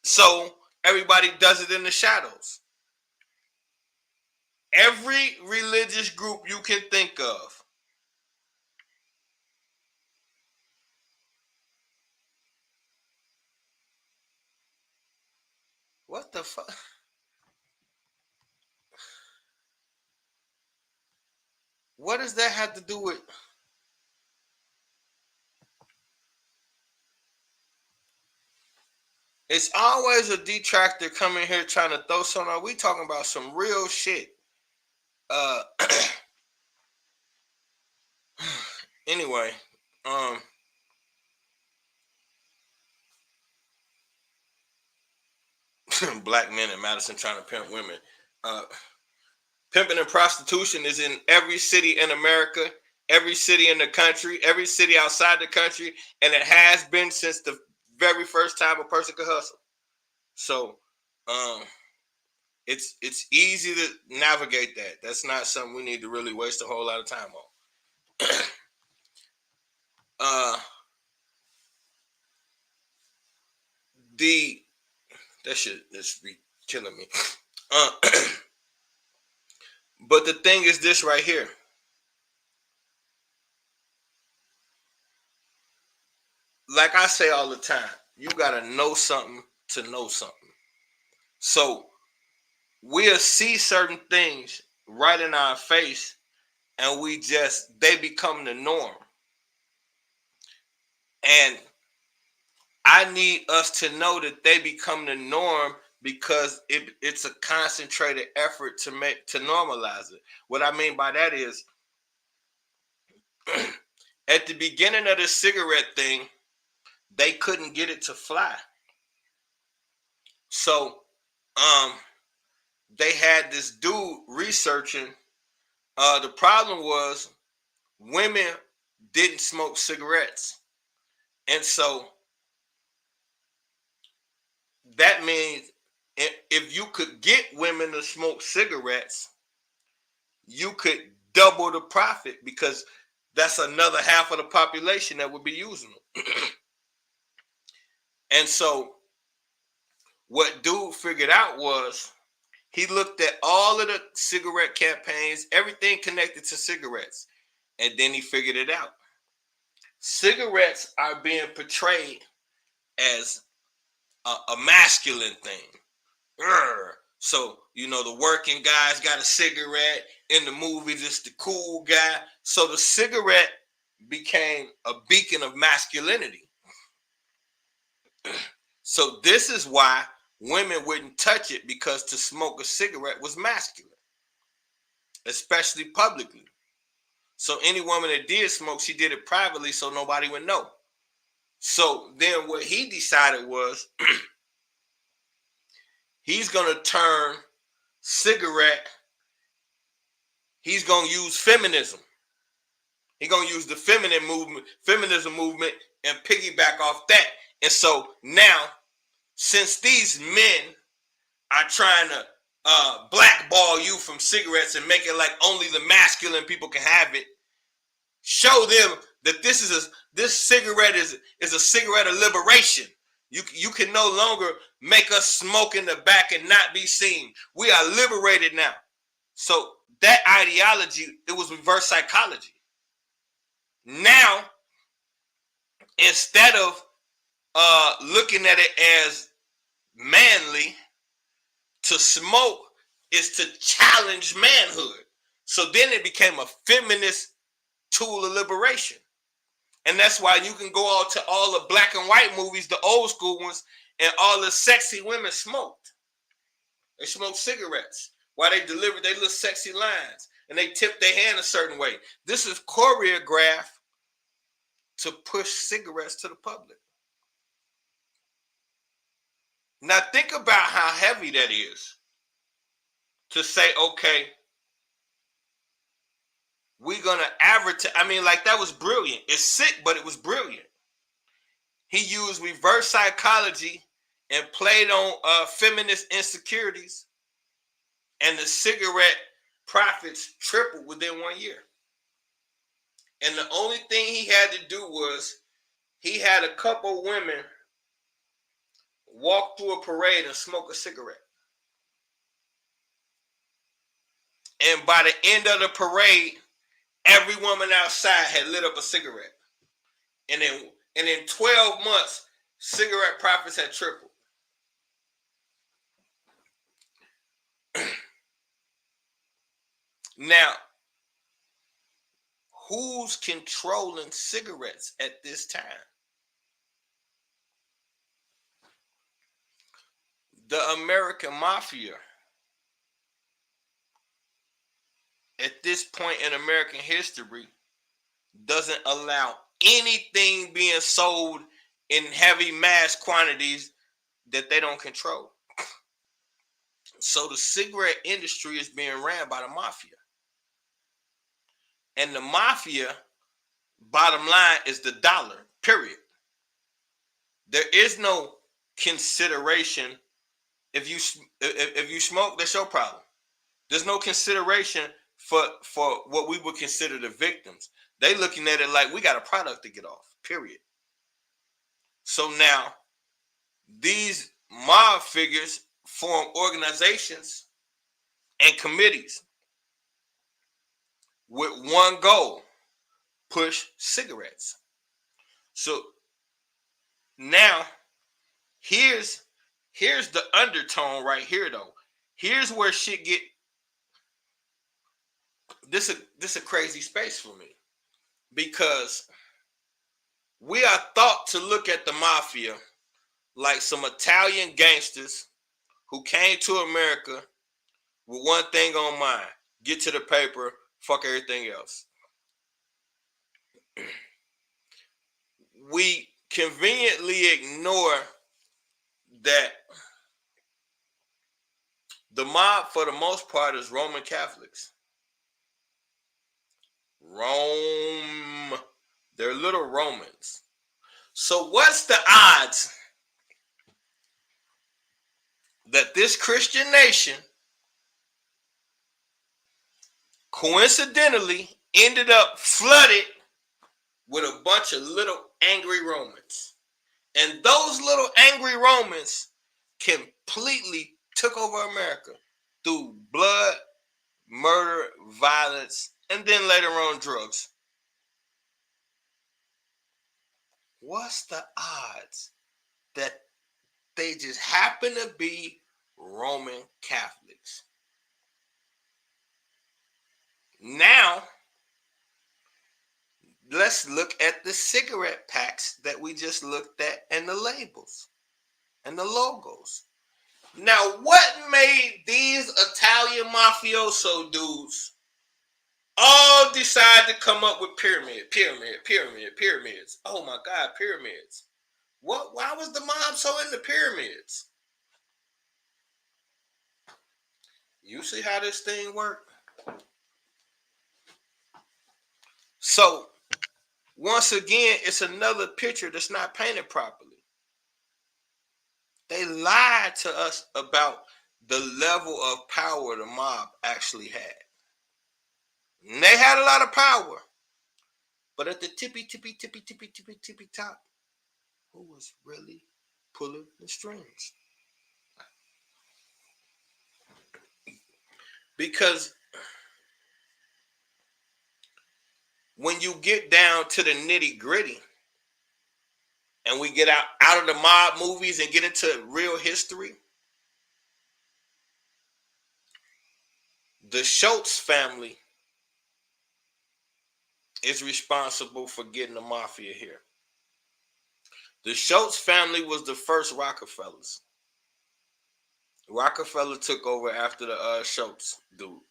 so everybody does it in the shadows. Every religious group you can think of. What the fuck? What does that have to do with? It's always a detractor coming here trying to throw something out. We talking about some real shit. Anyway, black men in Madison trying to pimp women. Pimping and prostitution is in every city in America, every city in the country, every city outside the country, and it has been since the very first time a person could hustle. So, it's easy to navigate that. That's not something we need to really waste a whole lot of time on. That should just be killing me. But the thing is this right here. Like I say all the time, you gotta know something to know something. So we'll see certain things right in our face, and they become the norm. And I need us to know that they become the norm because it's a concentrated effort to normalize it. What I mean by that is, at the beginning of the cigarette thing, they couldn't get it to fly. So, they had this dude researching. The problem was women didn't smoke cigarettes. And so that means if you could get women to smoke cigarettes, you could double the profit because that's another half of the population that would be using them. And so what dude figured out was he looked at all of the cigarette campaigns, everything connected to cigarettes, and then he figured it out. Cigarettes are being portrayed as a masculine thing. So, the working guy's got a cigarette. In the movies, it's the cool guy. So the cigarette became a beacon of masculinity. So this is why women wouldn't touch it, because to smoke a cigarette was masculine, especially publicly. So any woman that did smoke, she did it privately so nobody would know. So then what he decided was he's going to turn cigarette, he's going to use feminism. He's going to use the feminism movement and piggyback off that. And so now, since these men are trying to blackball you from cigarettes and make it like only the masculine people can have it, show them that this cigarette is a cigarette of liberation. You can no longer make us smoke in the back and not be seen. We are liberated now. So that ideology, it was reverse psychology. Now, instead of looking at it as manly, to smoke is to challenge manhood. So then it became a feminist tool of liberation. And that's why you can go out to all the black and white movies, the old school ones, and all the sexy women smoked. They smoked cigarettes while they delivered their little sexy lines. And they tipped their hand a certain way. This is choreographed to push cigarettes to the public. Now think about how heavy that is. To say, okay, we're going to advertise. I mean, like, that was brilliant. It's sick, but it was brilliant. He used reverse psychology and played on feminist insecurities. And the cigarette profits tripled within 1 year. And the only thing he had to do was he had a couple women walk through a parade and smoke a cigarette. And by the end of the parade, every woman outside had lit up a cigarette. And in 12 months, cigarette profits had tripled. Now, who's controlling cigarettes at this time? The American mafia. At this point in American history, doesn't allow anything being sold in heavy mass quantities that they don't control. So the cigarette industry is being ran by the mafia. And the mafia, bottom line, is the dollar, period. There is no consideration. If you smoke, that's your problem. There's no consideration for what we would consider the victims. They looking at it like we got a product to get off, period. So now these mob figures form organizations and committees with one goal: push cigarettes. So now here's the undertone right here, though. Here's where shit get this a crazy space for me, because we are thought to look at the mafia like some Italian gangsters who came to America with one thing on mind: get to the paper, fuck everything else. We conveniently ignore that the mob, for the most part, is Roman Catholics. Rome. They're little Romans. So what's the odds that this Christian nation coincidentally ended up flooded with a bunch of little angry Romans? And those little angry Romans completely took over America through blood, murder, violence, and then later on drugs. What's the odds that they just happen to be Roman Catholics? Now, let's look at the cigarette packs that we just looked at, and the labels and the logos. Now, what made these Italian mafioso dudes all decide to come up with pyramids? Oh my God, pyramids. What? Why was the mob so in the pyramids? You see how this thing worked? So once again, it's another picture that's not painted properly. They lied to us about the level of power the mob actually had. And they had a lot of power. But at the tippy top, who was really pulling the strings? Because when you get down to the nitty gritty and we get out of the mob movies and get into real history, the Schultz family is responsible for getting the mafia here. The Schultz family was the first Rockefellers. Rockefeller took over after the Schultz dude.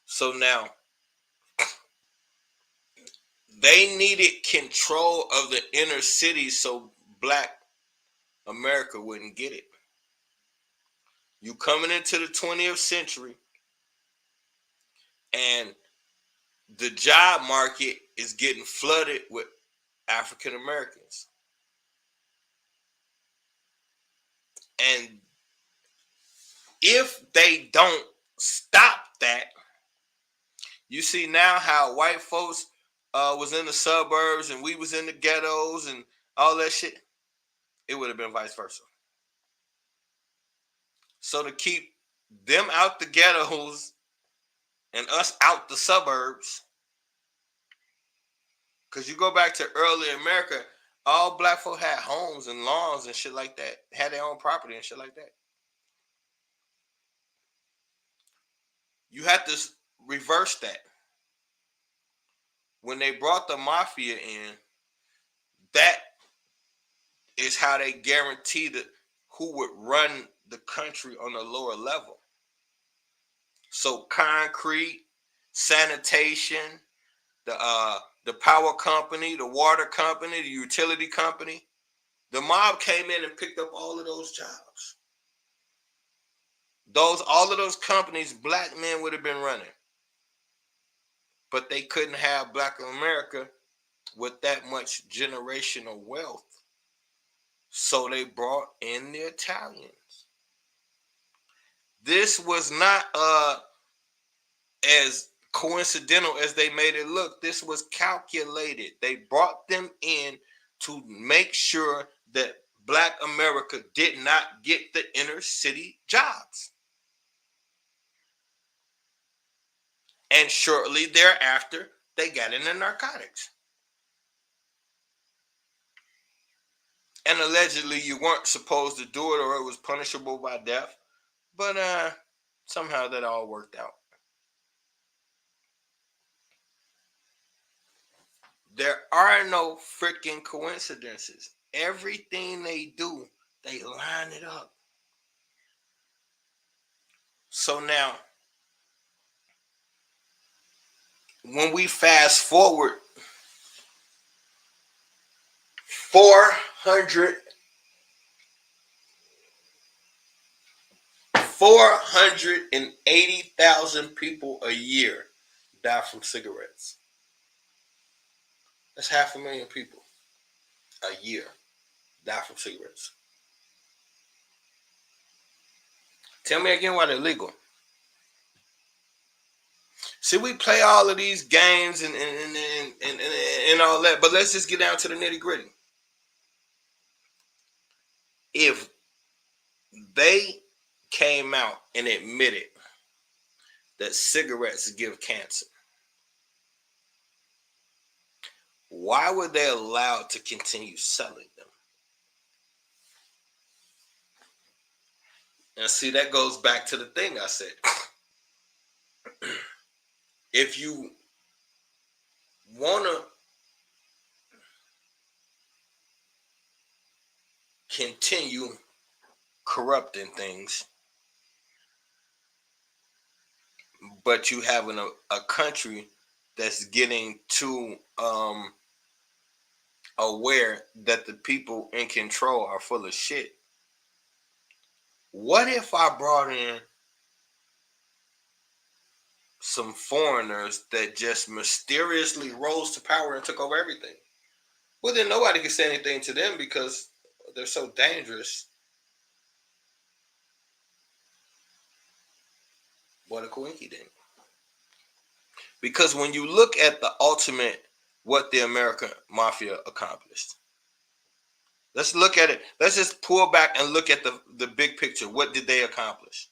So now they needed control of the inner city so Black America wouldn't get it. You coming into the 20th century and the job market is getting flooded with African Americans. And if they don't stop that, you see now how white folks was in the suburbs and we was in the ghettos and all that shit. It would have been vice versa. So to keep them out the ghettos and us out the suburbs, because you go back to early America, all Black folk had homes and lawns and shit like that, had their own property and shit like that. You have to reverse that. When they brought the mafia in, that is how they guaranteed who would run the country on a lower level. So concrete, sanitation, the power company, the water company, the utility company, the mob came in and picked up all of those jobs. All of those companies, Black men would have been running. But they couldn't have Black America with that much generational wealth. So they brought in the Italians. This was not as coincidental as they made it look. This was calculated. They brought them in to make sure that Black America did not get the inner city jobs. And shortly thereafter, they got into narcotics. And allegedly, you weren't supposed to do it or it was punishable by death. But somehow that all worked out. There are no freaking coincidences. Everything they do, they line it up. So now, when we fast forward 480,000 people a year die from cigarettes. That's 500,000 people a year die from cigarettes. Tell me again why they're legal. See, we play all of these games and all that, but let's just get down to the nitty gritty. If they came out and admitted that cigarettes give cancer, why were they allowed to continue selling them? And see, that goes back to the thing I said. If you want to continue corrupting things, but you having a country that's getting too aware that the people in control are full of shit. What if I brought in some foreigners that just mysteriously rose to power and took over everything? Well, then nobody can say anything to them because they're so dangerous. What a coinky dink. Because when you look at the ultimate, what the American mafia accomplished, let's look at it. Let's just pull back and look at the big picture. What did they accomplish?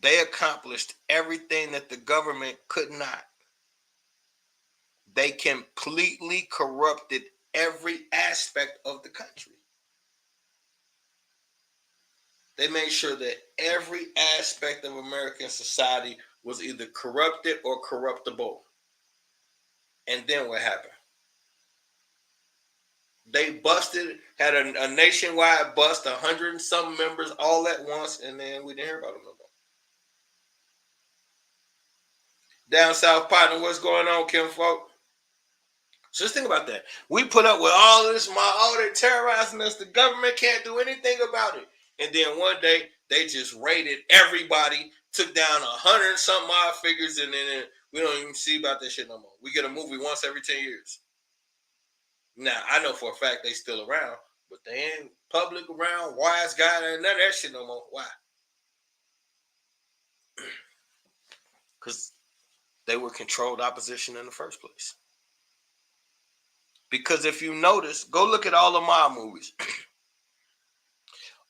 They accomplished everything that the government could not. They completely corrupted every aspect of the country. They made sure that every aspect of American society was either corrupted or corruptible. And then what happened? They busted, had a nationwide bust, 100 and some members all at once, and then we didn't hear about them no more. Down south, partner, what's going on, Kim folk? So just think about that. We put up with all this, they're terrorizing us. The government can't do anything about it. And then one day, they just raided everybody, took down 100 and something odd figures, and then we don't even see about that shit no more. We get a movie once every 10 years. Now, I know for a fact they still around, but they ain't public around, wise guy, and none of that shit no more. Why? Because they were controlled opposition in the first place. Because if you notice, go look at all the mob movies.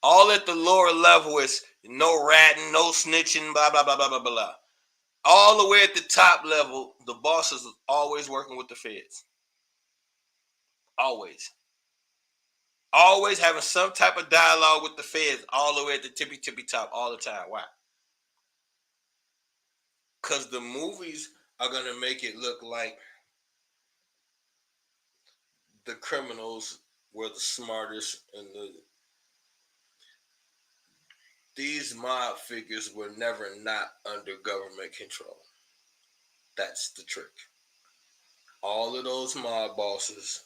All at the lower level is no ratting, no snitching, blah, blah, blah, blah, blah, blah. All the way at the top level, the bosses are always working with the feds. Always. Always having some type of dialogue with the feds all the way at the tippy top all the time. Why? Because the movies are going to make it look like the criminals were the smartest and these mob figures were never not under government control. That's the trick. All of those mob bosses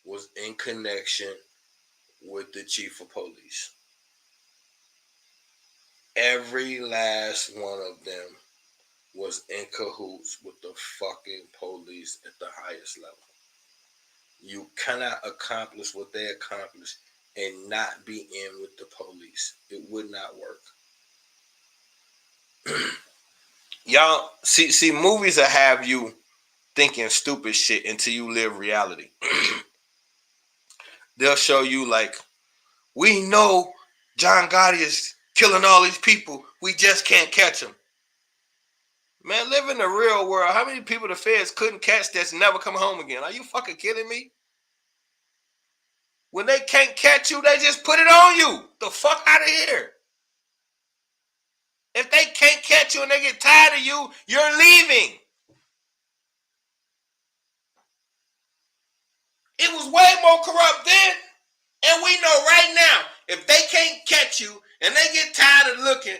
was in connection with the chief of police. Every last one of them was in cahoots with the fucking police at the highest level. You cannot accomplish what they accomplished and not be in with the police. It would not work. Y'all, see, movies will have you thinking stupid shit until you live reality. They'll show you like, we know John Gotti is killing all these people. We just can't catch him. Man, live in the real world. How many people the feds couldn't catch that's never come home again? Are you fucking kidding me? When they can't catch you, they just put it on you. The fuck out of here. If they can't catch you and they get tired of you, you're leaving. It was way more corrupt then. And we know right now, if they can't catch you and they get tired of looking,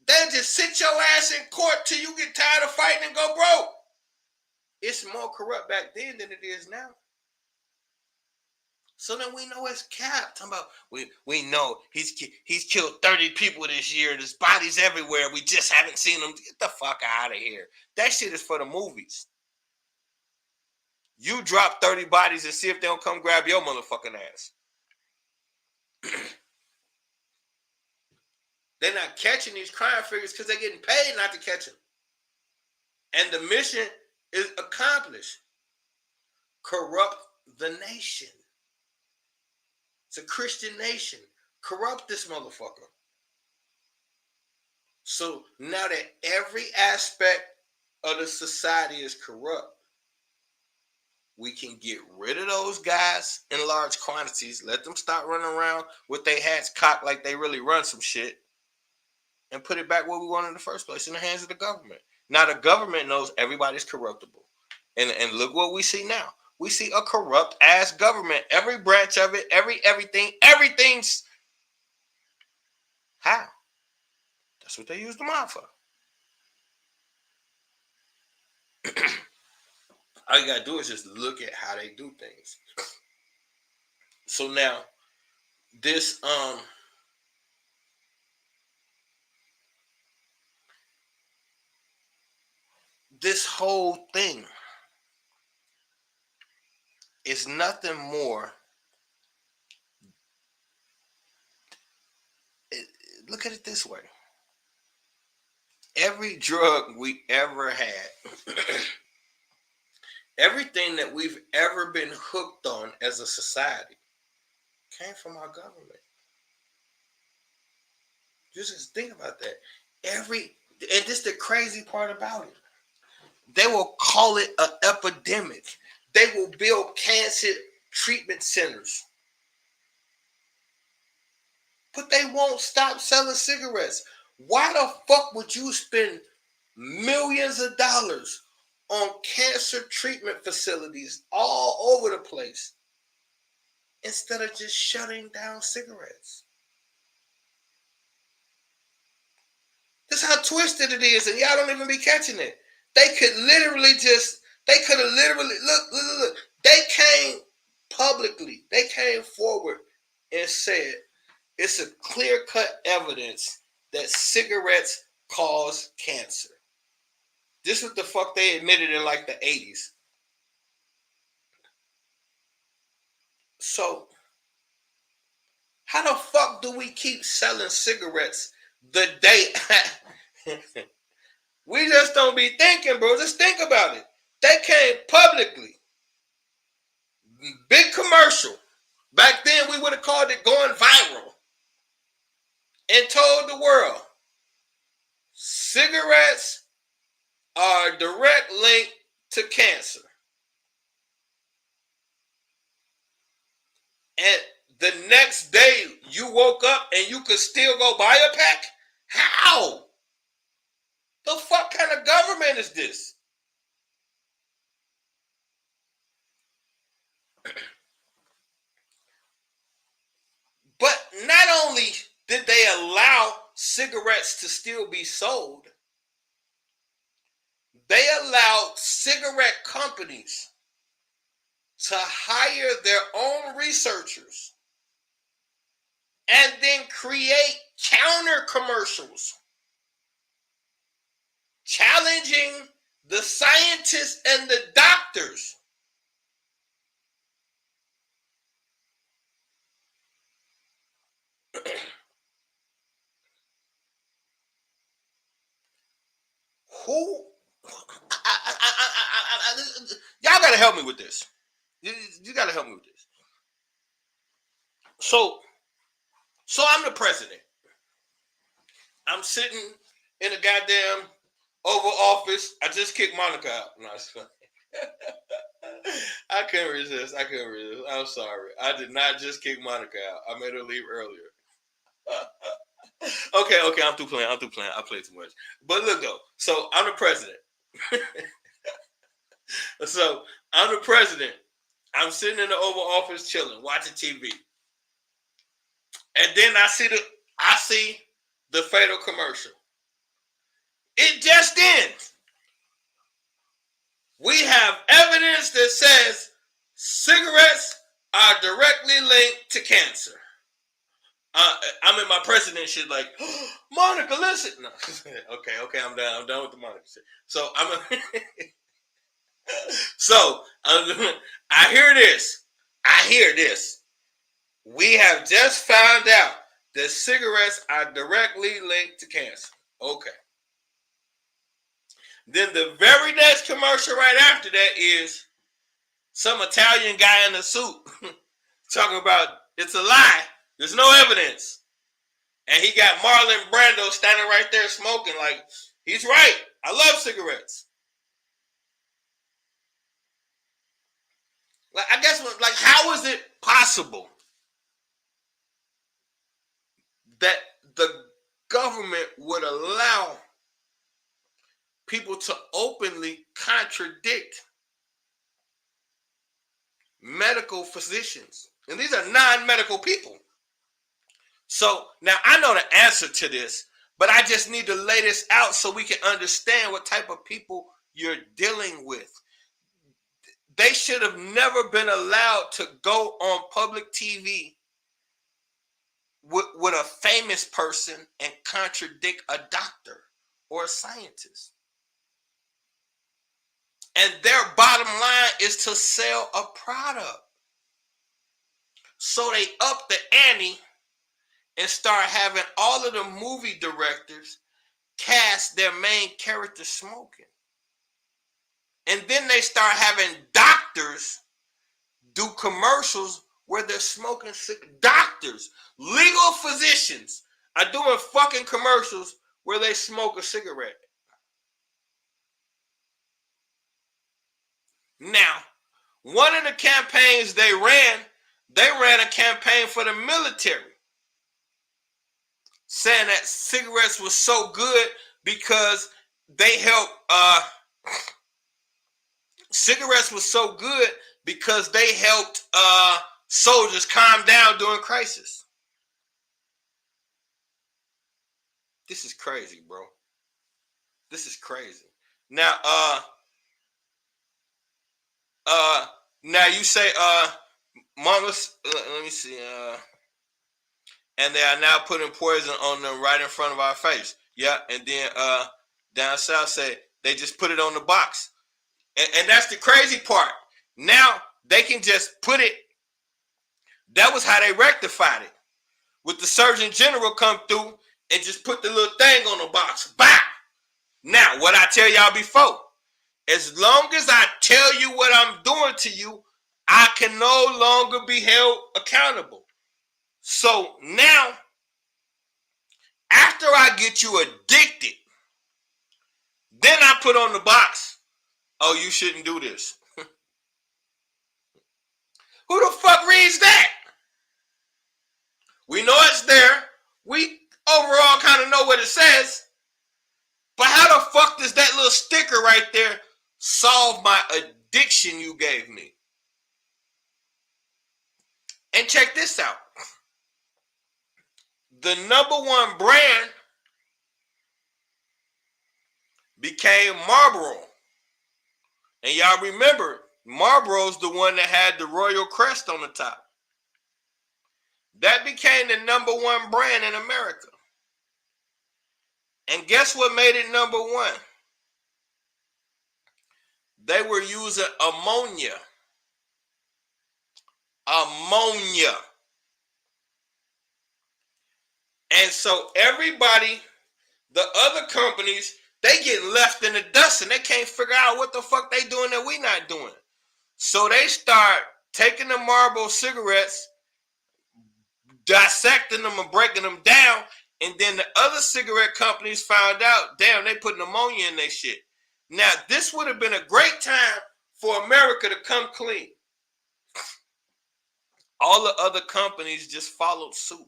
they'll just sit your ass in court till you get tired of fighting and go broke. It's more corrupt back then than it is now. So then we know it's cap. Talking about we know he's killed 30 people this year. There's bodies everywhere. We just haven't seen them. Get the fuck out of here. That shit is for the movies. You drop 30 bodies and see if they don't come grab your motherfucking ass. They're not catching these crime figures because they're getting paid not to catch them. And the mission is accomplished. Corrupt the nation. It's a Christian nation. Corrupt this motherfucker. So now that every aspect of the society is corrupt, we can get rid of those guys in large quantities. Let them stop running around with their hats cocked like they really run some shit. And put it back where we want in the first place, in the hands of the government. Now the government knows everybody's corruptible. And look what we see now. We see a corrupt ass government. Every branch of it, everything's how? That's what they use the mob for. All you gotta do is just look at how they do things. So now, this this whole thing is nothing more. Look at it this way. Every drug we ever had, everything that we've ever been hooked on as a society came from our government. Just think about that. And this is the crazy part about it. They will call it an epidemic. They will build cancer treatment centers. But they won't stop selling cigarettes. Why the fuck would you spend millions of dollars on cancer treatment facilities all over the place instead of just shutting down cigarettes? This is how twisted it is, and y'all don't even be catching it. They could have literally, look. They came publicly, they came forward and said, it's a clear-cut evidence that cigarettes cause cancer. This is what the fuck they admitted in like the 80s. So, how the fuck do we keep selling cigarettes the day? We just don't be thinking, bro. Just think about it. They came publicly. Big commercial. Back then, we would have called it going viral. And told the world, cigarettes are a direct link to cancer. And the next day, you woke up and you could still go buy a pack? How? The fuck kind of government is this? But not only did they allow cigarettes to still be sold, they allowed cigarette companies to hire their own researchers and then create counter commercials challenging the scientists and the doctors who y'all gotta help me with this. You gotta help me with this. So I'm the president. I'm sitting in a goddamn Oval Office. I just kicked Monica out. No, it's funny. I couldn't resist. I'm sorry. I did not just kick Monica out. I made her leave earlier. Okay, I'm through playing. I play too much. But look though, so I'm the president. So I'm the president. I'm sitting in the Oval Office chilling, watching TV. And then I see the fatal commercial. It just ends. We have evidence that says cigarettes are directly linked to cancer. I'm in my president shit like, oh, Monica, listen. No. Okay, I'm done. I'm done with the Monica shit. So I hear this. We have just found out that cigarettes are directly linked to cancer. Okay. Then the very next commercial right after that is some Italian guy in a suit talking about it's a lie. There's no evidence. And he got Marlon Brando standing right there smoking like, he's right. I love cigarettes. Like, I guess, like, how is it possible that the government would allow people to openly contradict medical physicians? And these are non-medical people. So now I know the answer to this, but I just need to lay this out so we can understand what type of people you're dealing with. They should have never been allowed to go on public TV with a famous person and contradict a doctor or a scientist. And their bottom line is to sell a product. So they up the ante and start having all of the movie directors cast their main character smoking. And then they start having doctors do commercials where they're smoking doctors, legal physicians are doing fucking commercials where they smoke a cigarette. Now, one of the campaigns they ran a campaign for the military, saying that cigarettes was so good because they help soldiers calm down during crisis. This is crazy, bro. This is crazy. Now, now you say, mamas, let me see, and they are now putting poison on them right in front of our face. Yeah, and then down south say they just put it on the box. And that's the crazy part. Now they can just put it. That was how they rectified it. With the Surgeon General come through and just put the little thing on the box. Bah! Now, what I tell y'all before, as long as I tell you what I'm doing to you, I can no longer be held accountable. So now, after I get you addicted, then I put on the box, oh, you shouldn't do this. Who the fuck reads that? We know it's there. We overall kind of know what it says. But how the fuck does that little sticker right there solve my addiction you gave me? And check this out. The number one brand became Marlboro. And y'all remember, Marlboro's the one that had the royal crest on the top. That became the number one brand in America. And guess what made it number one? They were using ammonia. Ammonia. And so everybody, the other companies, they get left in the dust and they can't figure out what the fuck they doing that we not doing. So they start taking the Marlboro cigarettes, dissecting them and breaking them down, and then the other cigarette companies found out, damn, they putting ammonia in their shit. Now, this would have been a great time for America to come clean. All the other companies just followed suit.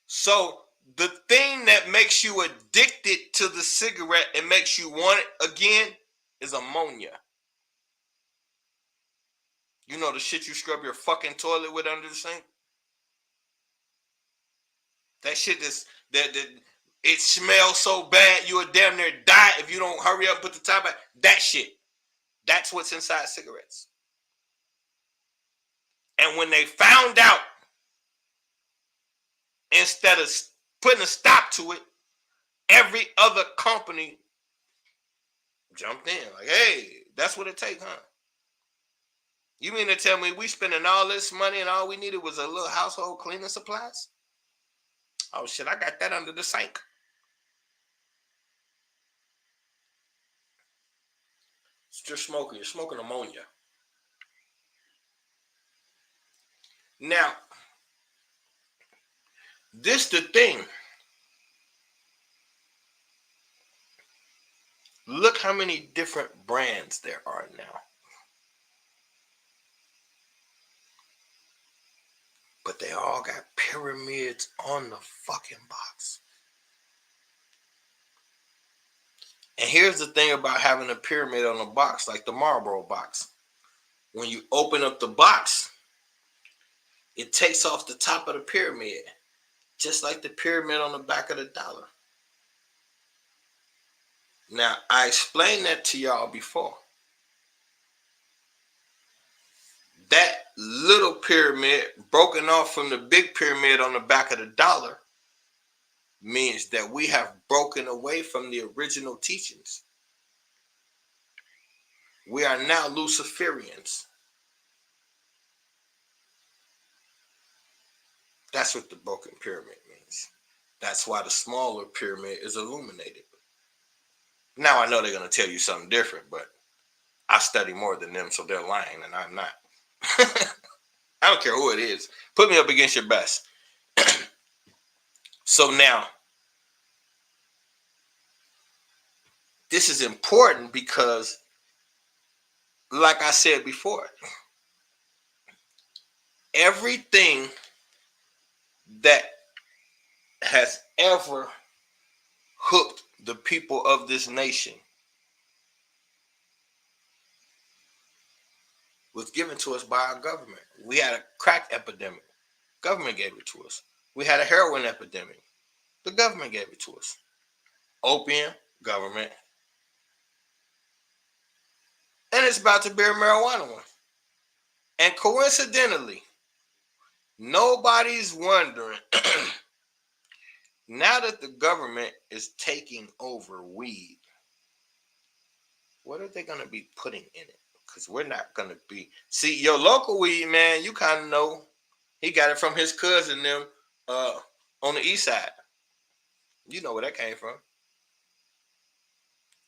So the thing that makes you addicted to the cigarette and makes you want it again is ammonia. You know the shit you scrub your fucking toilet with under the sink? That shit is that it smells so bad you would damn near die if you don't hurry up and put the top back. That shit. That's what's inside cigarettes. And when they found out, instead of putting a stop to it, every other company jumped in. Like, hey, that's what it takes, huh? You mean to tell me we spending all this money and all we needed was a little household cleaning supplies? Oh, shit, I got that under the sink. It's just smoking. You're smoking ammonia. Now, this the thing. Look how many different brands there are now. But they all got pyramids on the fucking box. And here's the thing about having a pyramid on the box, like the Marlboro box. When you open up the box, it takes off the top of the pyramid, just like the pyramid on the back of the dollar. Now, I explained that to y'all before. That little pyramid broken off from the big pyramid on the back of the dollar means that we have broken away from the original teachings. We are now Luciferians. That's what the broken pyramid means. That's why the smaller pyramid is illuminated. Now, I know they're going to tell you something different, but I study more than them, so they're lying, and I'm not. I don't care who it is. Put me up against your best. So now, this is important because, like I said before, everything that has ever hooked the people of this nation was given to us by our government. We had a crack epidemic. Government gave it to us. We had a heroin epidemic. The government gave it to us. Opium, government. And it's about to bear marijuana one. And coincidentally, nobody's wondering, now that the government is taking over weed, what are they going to be putting in it? Because we're not going to be... See, your local weed, man, you kind of know. He got it from his cousin them on the east side. You know where that came from.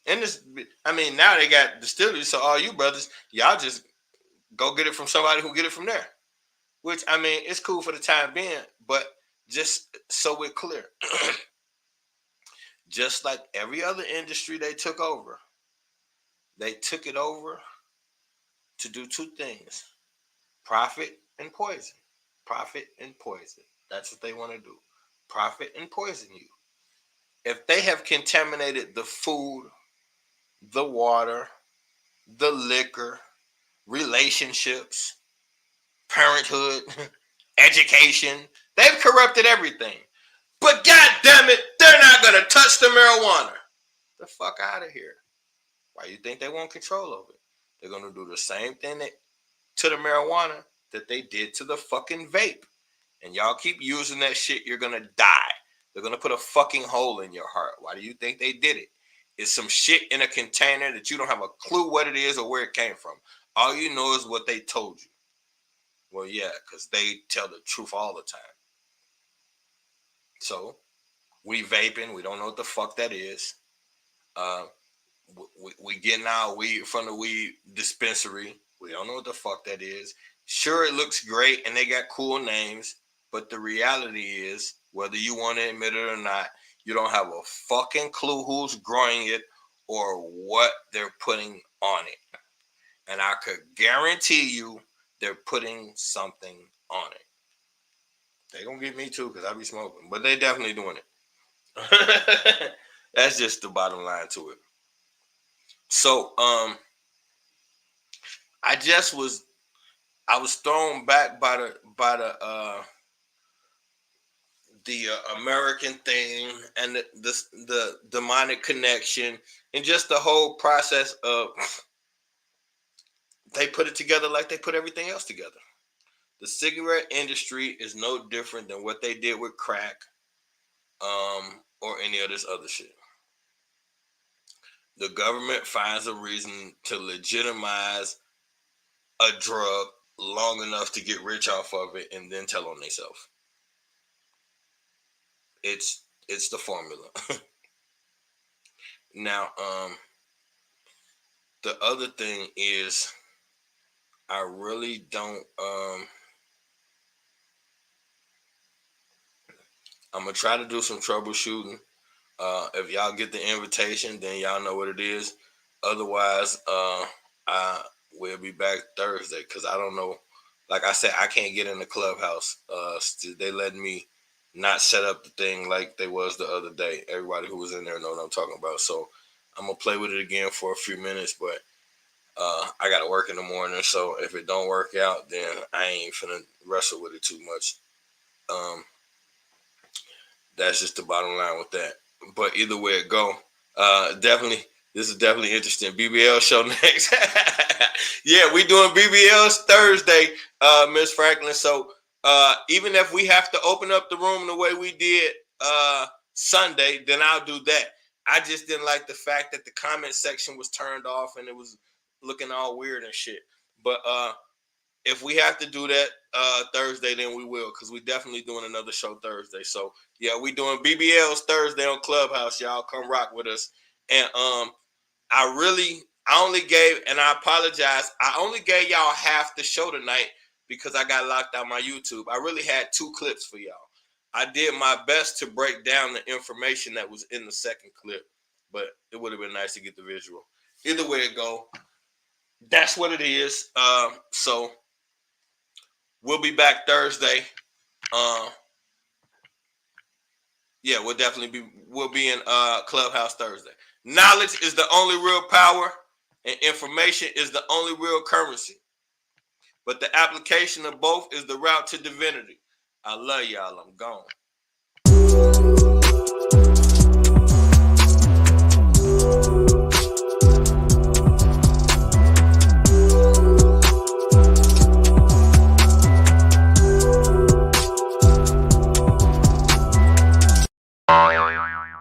And this, I mean, now they got distilleries, so all you brothers, y'all just go get it from somebody who get it from there. Which, I mean, it's cool for the time being, but just so we're clear, just like every other industry they took over to do two things: profit and poison. Profit and poison. That's what they want to do. Profit and poison you. If they have contaminated the food, the water, the liquor, relationships, parenthood, education, they've corrupted everything. But God damn it, they're not going to touch the marijuana. The fuck out of here. Why you think they want control of it? They're going to do the same thing to the marijuana that they did to the fucking vape. And y'all keep using that shit, you're going to die. They're going to put a fucking hole in your heart. Why do you think they did it? It's some shit in a container that you don't have a clue what it is or where it came from. All you know is what they told you. Well, yeah, because they tell the truth all the time. So, we vaping. We don't know what the fuck that is. We getting our weed from the weed dispensary. We don't know what the fuck that is. Sure, it looks great, and they got cool names. But the reality is, whether you want to admit it or not, you don't have a fucking clue who's growing it or what they're putting on it. And I could guarantee you they're putting something on it. They're going to get me too because I be smoking. But they definitely doing it. That's just the bottom line to it. So, I was thrown back by the American thing and the demonic connection and just the whole process of they put it together like they put everything else together. The cigarette industry is no different than what they did with crack or any of this other shit. The government finds a reason to legitimize a drug long enough to get rich off of it and then tell on themselves. It's the formula. Now, the other thing is I really don't I'm gonna try to do some troubleshooting. If y'all get the invitation, then y'all know what it is. Otherwise, I will be back Thursday because I don't know. Like I said, I can't get in the clubhouse. They let me not set up the thing like they was the other day. Everybody who was in there know what I'm talking about. So I'm gonna play with it again for a few minutes, but I gotta work in the morning. So if it don't work out, then I ain't finna wrestle with it too much. That's just the bottom line with that. But either way it go, definitely This is definitely interesting. BBL show next. Yeah, we doing BBLs Thursday, Miss Franklin. So even if we have to open up the room the way we did Sunday, then I'll do that. I just didn't like the fact that the comment section was turned off and it was looking all weird and shit. But if we have to do that Thursday, then we will, because we definitely doing another show Thursday. So yeah, we doing BBLs Thursday on Clubhouse. Y'all come rock with us. And I only gave, and I apologize, I only gave y'all half the show tonight because I got locked out my YouTube. I really had 2 clips for y'all. I did my best to break down the information that was in the second clip, but it would have been nice to get the visual. Either way it go, that's what it is. So we'll be back Thursday. Yeah, we'll be in Clubhouse Thursday. Knowledge is the only real power, and information is the only real currency. But the application of both is the route to divinity. I love y'all. I'm gone.